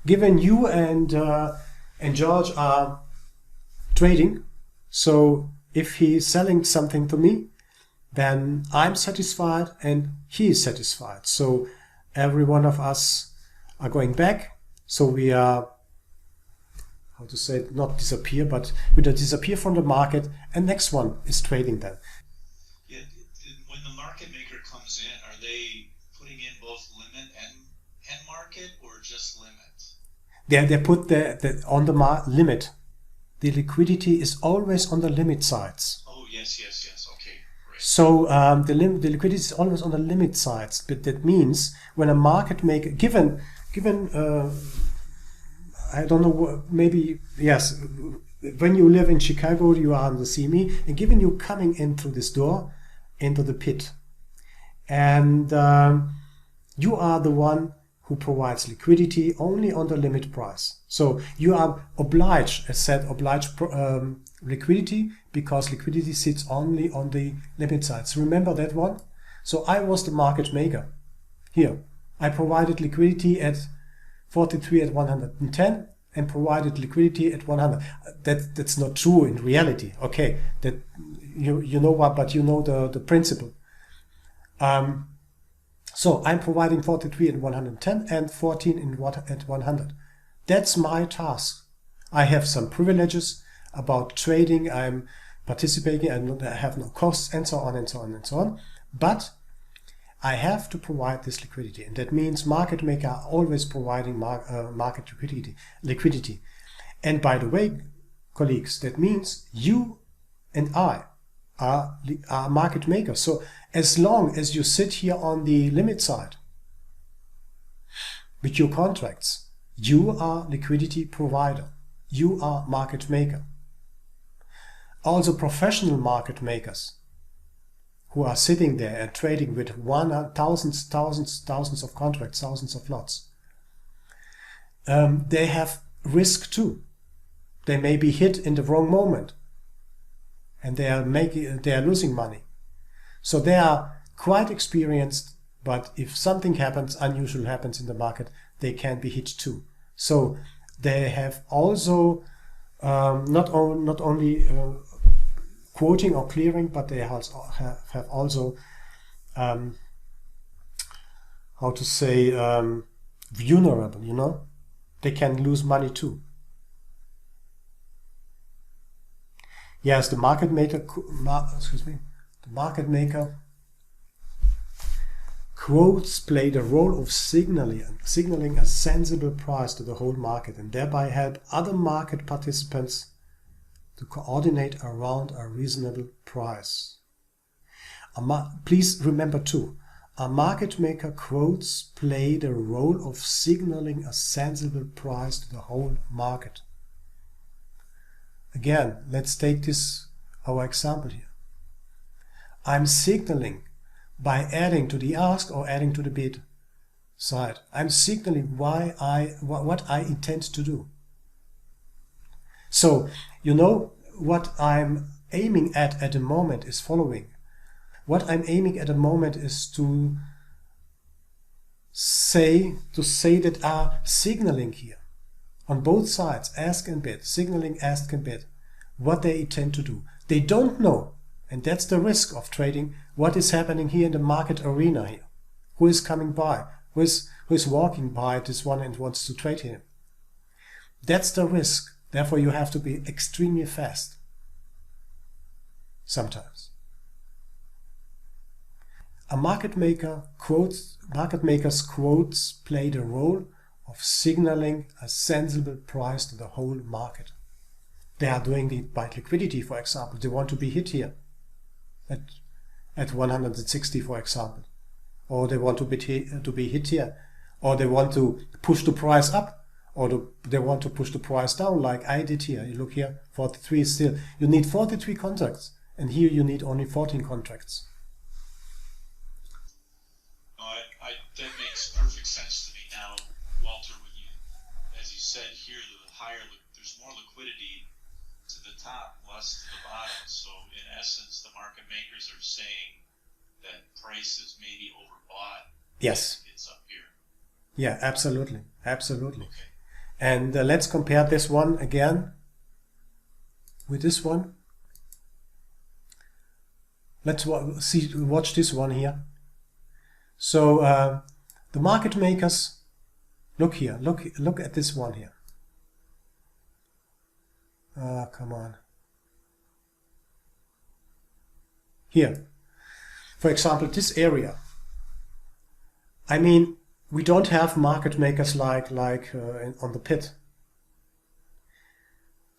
Given you and George are trading, so if he is selling something to me, then I'm satisfied and he is satisfied. So every one of us are going back. So we are, how to say it, not disappear, but we disappear from the market, and next one is trading then. Yeah, when the market maker comes in, are they putting in both limit and market, or just limit? They put the on the limit. The liquidity is always on the limit sides. Oh, yes, okay, great. So the liquidity is always on the limit sides, but that means when a market maker, given I don't know, maybe, yes, when you live in Chicago, you are on the CME, and given you coming in through this door, into the pit, and you are the one who provides liquidity only on the limit price. So you are obliged, as said, liquidity, because liquidity sits only on the limit sides. Remember that one? So I was the market maker. Here, I provided liquidity at 43 at 110 and provided liquidity at 100. That's not true in reality. Okay, that you know what, but you know the principle. So I'm providing 43 at 110 and 14 at 100. That's my task. I have some privileges. about trading, I'm participating, I have no costs, and so on and so on and so on. But I have to provide this liquidity, and that means market maker are always providing market liquidity. And by the way, colleagues, that means you and I are market makers. So as long as you sit here on the limit side with your contracts, you are liquidity provider. You are market maker. Also professional market makers who are sitting there and trading with thousands of contracts, thousands of lots. They have risk too. They may be hit in the wrong moment and they are losing money. So they are quite experienced, but if something happens, unusual happens in the market, they can be hit too. So they have also not only quoting or clearing, but they also have also how to say vulnerable, you know, they can lose money too. Yes, the market maker quotes play the role of signaling a sensible price to the whole market and thereby help other market participants to coordinate around a reasonable price. Please remember too, a market maker quotes play the role of signaling a sensible price to the whole market. Again, let's take this, our example here. I'm signaling by adding to the ask or adding to the bid side. I'm signaling what I intend to do. So, you know, what I'm aiming at the moment is following. What I'm aiming at the moment is to say that are signaling here on both sides, ask and bid, signaling ask and bid, what they intend to do. They don't know, and that's the risk of trading, what is happening here in the market arena here. Who is coming by? Who is walking by this one and wants to trade him? That's the risk. Therefore, you have to be extremely fast. Sometimes. Market makers' quotes play the role of signaling a sensible price to the whole market. They are doing it by liquidity, for example. They want to be hit here at 160, for example. Or they want to be hit here. Or they want to push the price up. Or they want to push the price down like I did here. You look here, 43 is still. You need 43 contracts. And here you need only 14 contracts. That makes perfect sense to me now, Walter. As you said here, there's more liquidity to the top, less to the bottom. So in essence, the market makers are saying that price is maybe overbought. Yes. It's up here. Yeah, absolutely. Okay. And let's compare this one again with this one. Let's watch this one here. So the market makers, look here, look at this one here. Come on. Here, for example, this area. I mean, we don't have market makers like on the pit.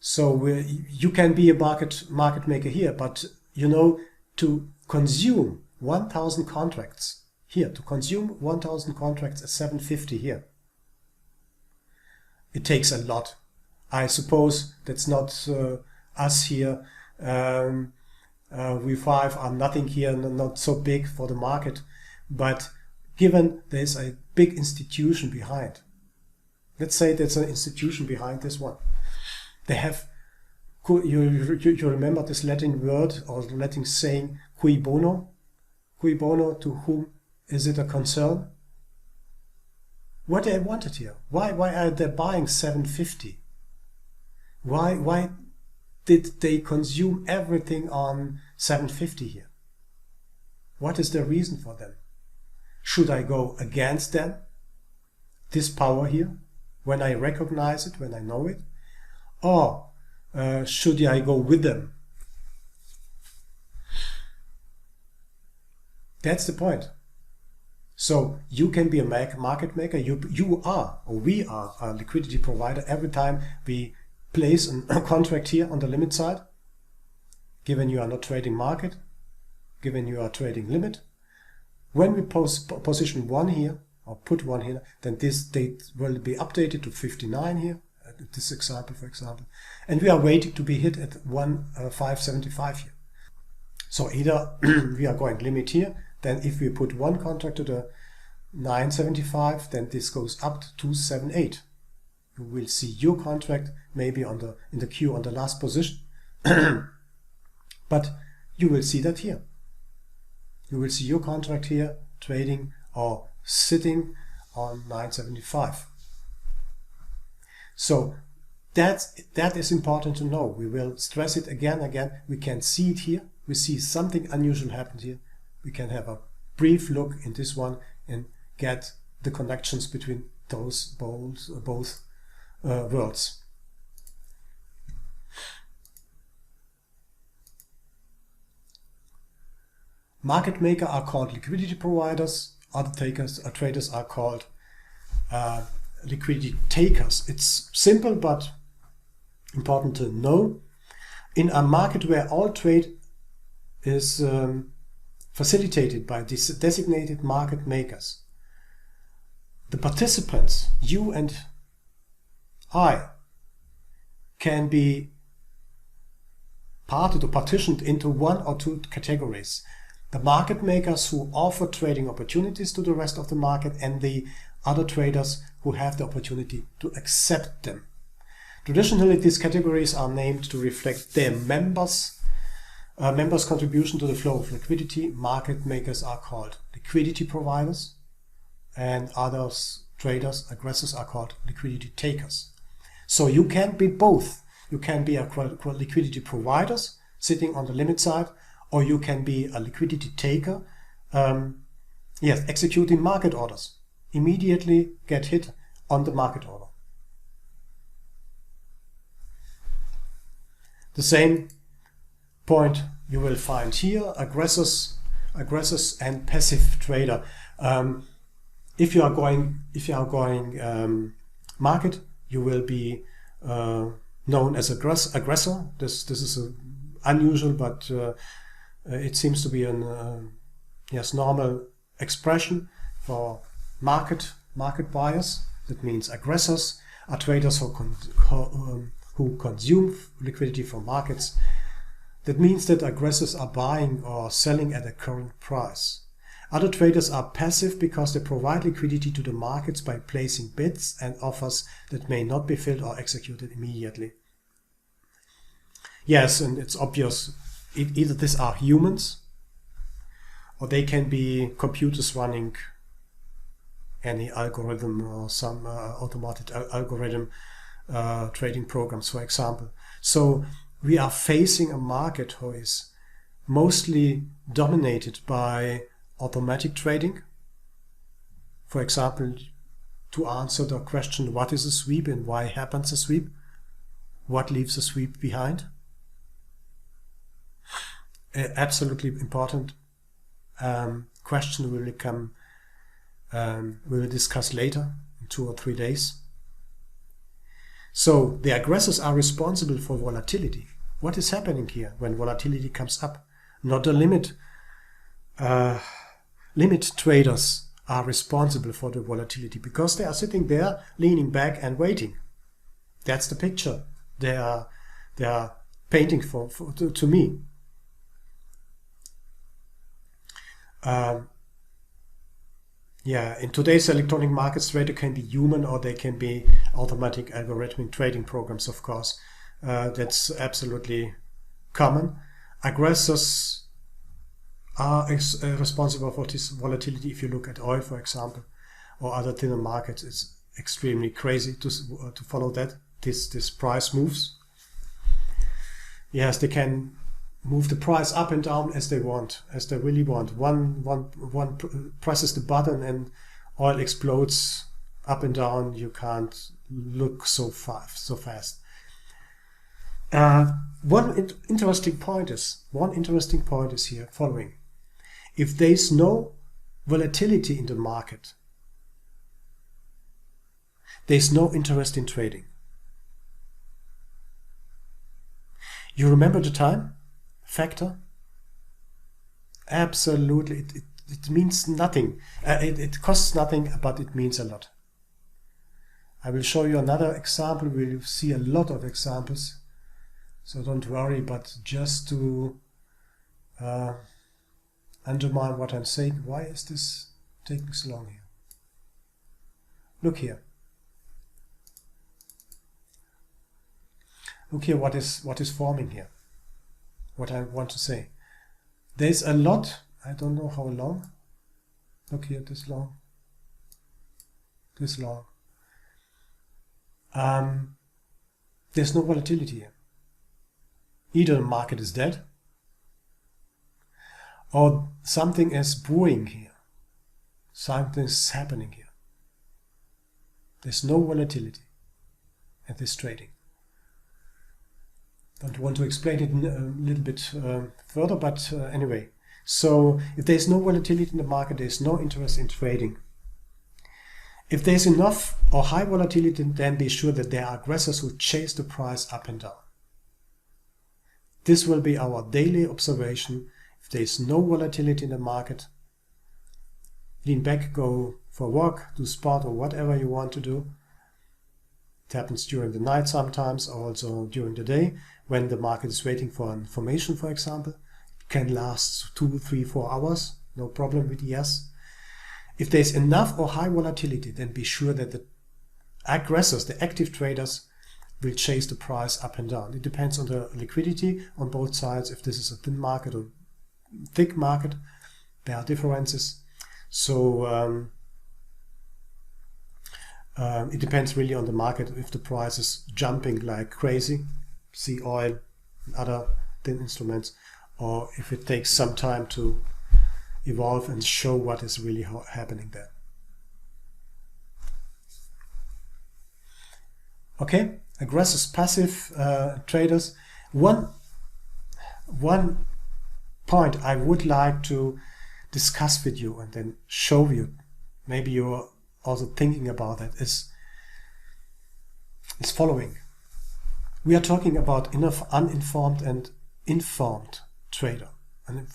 So you can be a market maker here, but you know, to consume 1,000 contracts here, to consume 1,000 contracts at 750 here, it takes a lot. I suppose that's not us here. We five are nothing here, not so big for the market, but given there's a big institution behind. Let's say there's an institution behind this one. They have, you remember this Latin word or Latin saying, cui bono? Cui bono, to whom is it a concern? What they wanted here? Why are they buying 750? Why did they consume everything on 750 here? What is the reason for them? Should I go against them? This power here, when I recognize it, when I know it? Or should I go with them? That's the point. So you can be a market maker. You are, or we are, a liquidity provider every time we place a contract here on the limit side, given you are not trading market, given you are trading limit. When we position one here, or put one here, then this date will be updated to 59 here, this example, for example. And we are waiting to be hit at 575 here. So either we are going limit here, then if we put one contract to the 975, then this goes up to 278. You will see your contract maybe in the queue on the last position, but you will see that here. You will see your contract here trading or sitting on 975. So that is important to know. We will stress it again. We can see it here. We see something unusual happened here. We can have a brief look in this one and get the connections between those both worlds. Market makers are called liquidity providers. Other traders are called liquidity takers. It's simple but important to know. In a market where all trade is facilitated by these designated market makers, the participants, you and I, can be parted or partitioned into one or two categories. The market makers who offer trading opportunities to the rest of the market, and the other traders who have the opportunity to accept them. Traditionally, these categories are named to reflect their members' contribution to the flow of liquidity. Market makers are called liquidity providers, and others, traders, aggressors, are called liquidity takers. So you can be both. You can be a liquidity providers sitting on the limit side, or you can be a liquidity taker, executing market orders. Immediately get hit on the market order. The same point you will find here: aggressors and passive trader. If you are going market, you will be known as aggressor. This is unusual, but it seems to be an normal expression for market buyers. That means aggressors are traders who consume liquidity from markets. That means that aggressors are buying or selling at a current price. Other traders are passive because they provide liquidity to the markets by placing bids and offers that may not be filled or executed immediately. Yes, and it's obvious. Either these are humans, or they can be computers running any algorithm or some automated algorithm trading programs, for example. So we are facing a market who is mostly dominated by automatic trading. For example, to answer the question, what is a sweep and why happens a sweep? What leaves a sweep behind? Absolutely important question we will discuss later in 2 or 3 days. So the aggressors are responsible for volatility. What is happening here when volatility comes up? Not the limit. Limit traders are responsible for the volatility because they are sitting there leaning back and waiting. That's the picture they are painting to me. In today's electronic markets, trader can be human or they can be automatic algorithmic trading programs, of course. That's absolutely common. Aggressors are responsible for this volatility. If you look at oil, for example, or other thinner markets, it's extremely crazy to follow that. This price moves. Yes, they can move the price up and down as they want, as they really want. One presses the button and oil explodes up and down. You can't look so fast. One interesting point is here following. If there is no volatility in the market, there is no interest in trading. You remember the time factor? Absolutely. It means nothing. It costs nothing, but it means a lot. I will show you another example. We'll see a lot of examples. So don't worry, but just to undermine what I'm saying, why is this taking so long here? Look here. Look here what is forming here. What I want to say. There's a lot, I don't know how long. Look here, this long. This long. There's no volatility here. Either the market is dead or something is brewing here. Something is happening here. There's no volatility at this trading. Don't want to explain it a little bit further, but anyway. So if there's no volatility in the market, there's no interest in trading. If there's enough or high volatility, then be sure that there are aggressors who chase the price up and down. This will be our daily observation. If there is no volatility in the market, lean back, go for a walk, do sport or whatever you want to do. It happens during the night sometimes, or also during the day when the market is waiting for information, for example. It can last 2, 3, 4 hours, no problem with ES. If there's enough or high volatility, then be sure that the aggressors, the active traders, will chase the price up and down. It depends on the liquidity on both sides. If this is a thin market or thick market, there are differences. So it depends really on the market. If the price is jumping like crazy, see oil and other thin instruments, or if it takes some time to evolve and show what is really happening there. Okay, aggressive, passive traders. One point I would like to discuss with you and then show you, maybe you're also thinking about that, is following. We are talking about uninformed and informed trader, and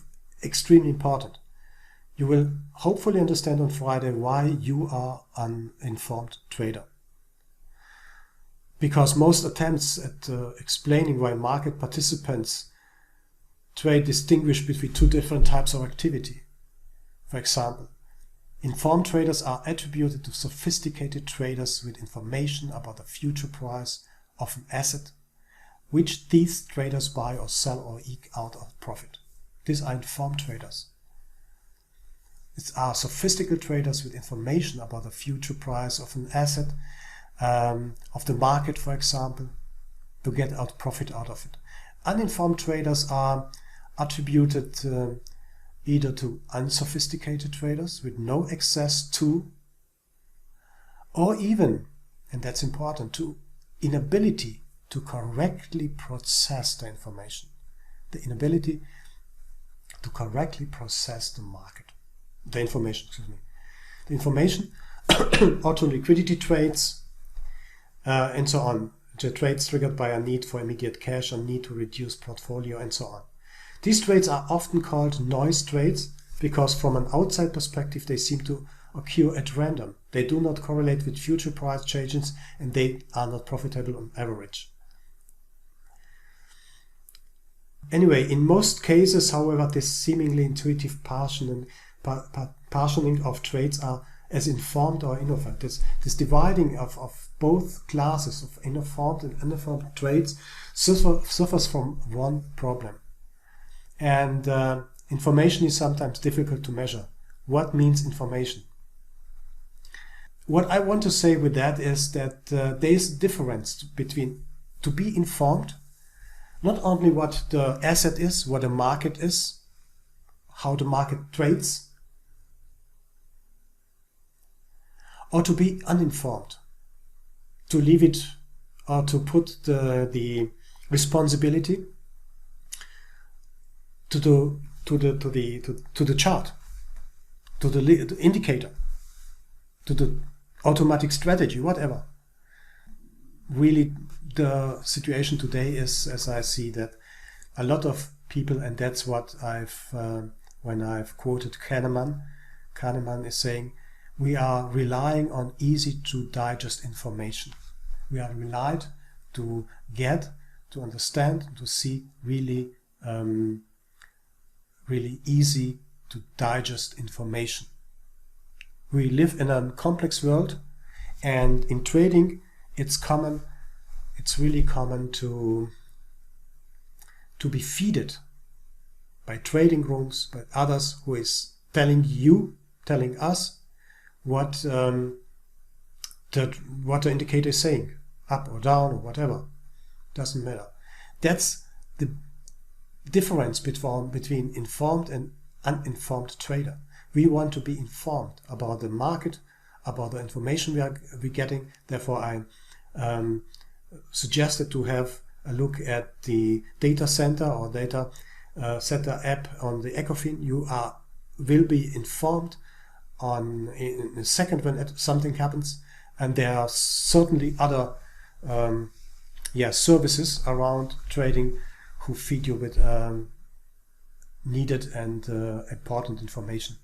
extremely important. You will hopefully understand on Friday why you are an uninformed trader. Because most attempts at explaining why market participants trade distinguish between two different types of activity. For example, informed traders are attributed to sophisticated traders with information about the future price of an asset, which these traders buy or sell or eke out of profit. These are informed traders. These are sophisticated traders with information about the future price of an asset, of the market, for example, to get out profit out of it. Uninformed traders are attributed either to unsophisticated traders with no access to, or even, and that's important, to inability to correctly process the information. The inability to correctly process the market. The information, excuse me. The information, or to liquidity trades, and so on. The trades triggered by a need for immediate cash, a need to reduce portfolio, and so on. These trades are often called noise trades because from an outside perspective they seem to occur at random. They do not correlate with future price changes and they are not profitable on average. Anyway, in most cases, however, this seemingly intuitive partitioning of trades are as informed or uninformed. This dividing of both classes of informed and uninformed trades suffers from one problem. And information is sometimes difficult to measure. What means information? What I want to say with that is that there is a difference between to be informed, not only what the asset is, what the market is, how the market trades, or to be uninformed, to leave it or to put the responsibility to the chart, to the indicator, to the automatic strategy, whatever. Really, the situation today is, as I see, that a lot of people, and that's what when I've quoted Kahneman is saying, we are relying on easy to digest information. We are relied to get, to understand, to see really, really easy to digest information. We live in a complex world, and in trading, it's really common to be feeded by trading rooms, by others who is telling us what the indicator is saying, up or down or whatever, doesn't matter. That's the difference between informed and uninformed trader. We want to be informed about the market, about the information we're getting. Therefore, I suggested to have a look at the data center or data center app on the Ecofin. You will be informed in a second when something happens, and there are certainly other services around trading who feed you with needed and important information.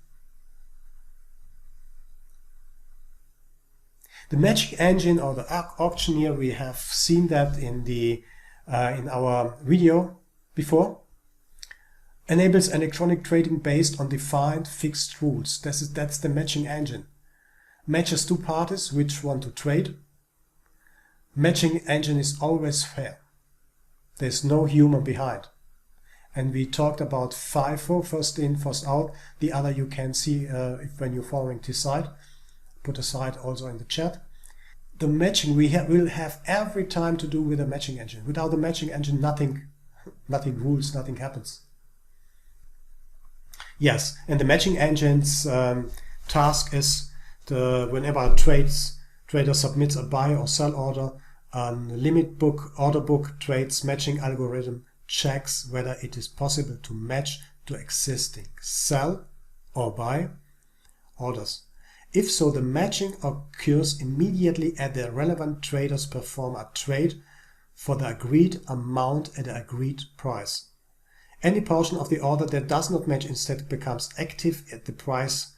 The matching engine or the auctioneer, we have seen that in our video before, enables electronic trading based on defined fixed rules. That's the matching engine. Matches two parties which want to trade. Matching engine is always fair. There's no human behind. And we talked about FIFO, first in, first out. The other you can see when you're following this site. Put a site also in the chat. The matching will have every time to do with a matching engine. Without the matching engine, nothing rules, nothing happens. Yes, and the matching engine's task is whenever a trader submits a buy or sell order, order book trades matching algorithm checks whether it is possible to match to existing sell or buy orders. If so, the matching occurs immediately as the relevant traders perform a trade for the agreed amount at the agreed price. Any portion of the order that does not match instead becomes active at the price,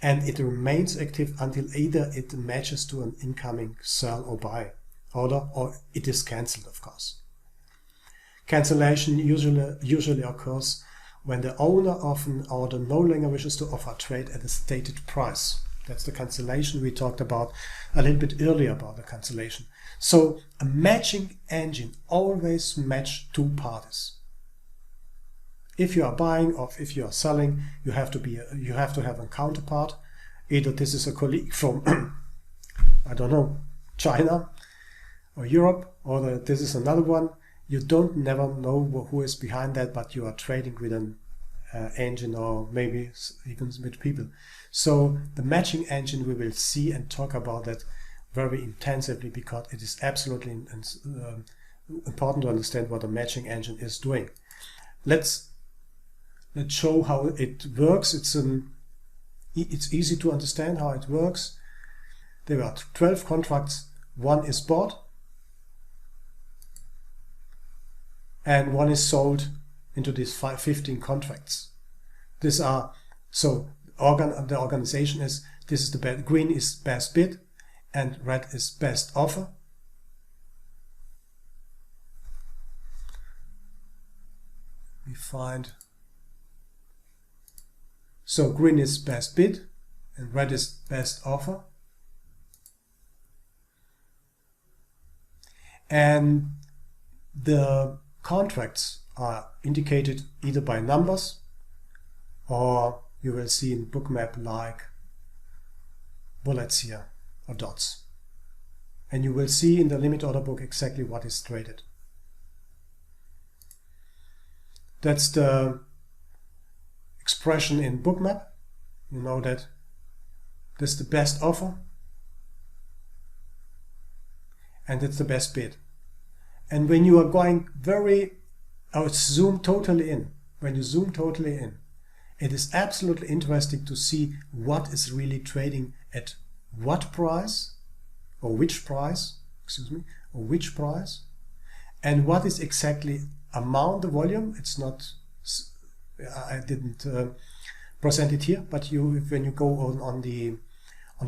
and it remains active until either it matches to an incoming sell or buy order, or it is cancelled, of course. Cancellation usually occurs when the owner of an order no longer wishes to offer a trade at a stated price. That's the cancellation we talked about a little bit earlier about the cancellation. So a matching engine always matches two parties. If you are buying or if you are selling, you have to have a counterpart. Either this is a colleague from I don't know, China or Europe, or this is another one. You don't never know who is behind that, but you are trading with an engine or maybe even with people. So the matching engine, we will see and talk about that very intensively, because it is absolutely important to understand what a matching engine is doing. Let's show how it works. It's easy to understand how it works. There are 12 contracts. One is bought and one is sold into these 15 contracts. The organization is, this is the green is best bid and red is best offer. We find, so green is best bid and red is best offer. And the contracts are indicated either by numbers, or you will see in Bookmap like bullets here or dots. And you will see in the limit order book exactly what is traded. That's the expression in Bookmap. You know that that's the best offer and it's the best bid. And when you are going zoom totally in, when you zoom totally in, it is absolutely interesting to see what is really trading at what price, or which price, and what is exactly amount the volume. It's not, I didn't present it here, but when you go on the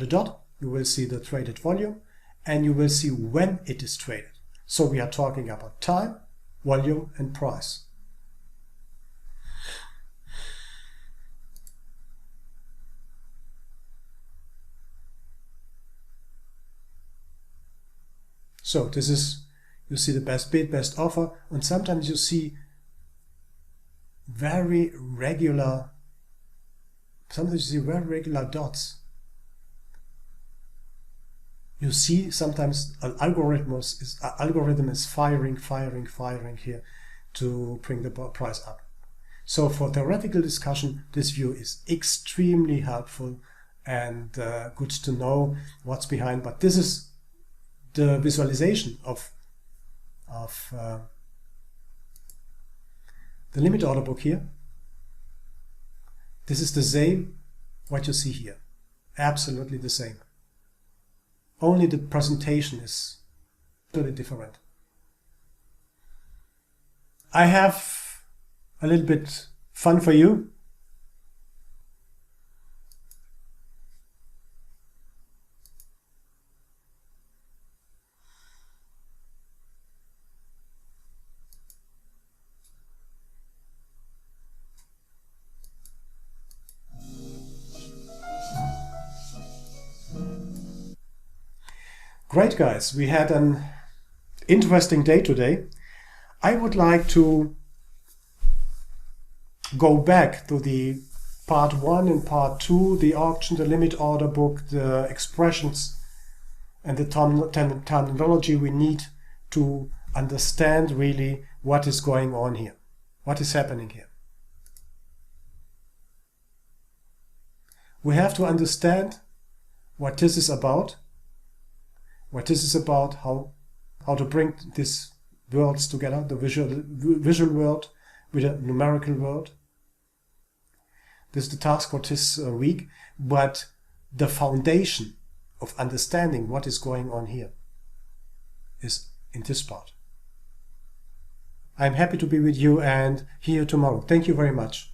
dot, you will see the traded volume, and you will see when it is traded. So we are talking about time, volume, and price. So this is, you see the best bid, best offer, and sometimes you see very regular dots. You see sometimes an algorithm is firing here to bring the price up. So for theoretical discussion, this view is extremely helpful and good to know what's behind. But this is the visualization of the limit order book here. This is the same what you see here, absolutely the same. Only the presentation is totally different. I have a little bit fun for you. Great, guys, we had an interesting day today. I would like to go back to the part 1 and part 2, the auction, the limit order book, the expressions and the terminology we need to understand really what is going on here, what is happening here. We have to understand what this is about, how to bring these worlds together, the visual world with a numerical world. This is the task for this week, but the foundation of understanding what is going on here is in this part. I'm happy to be with you and hear you tomorrow. Thank you very much.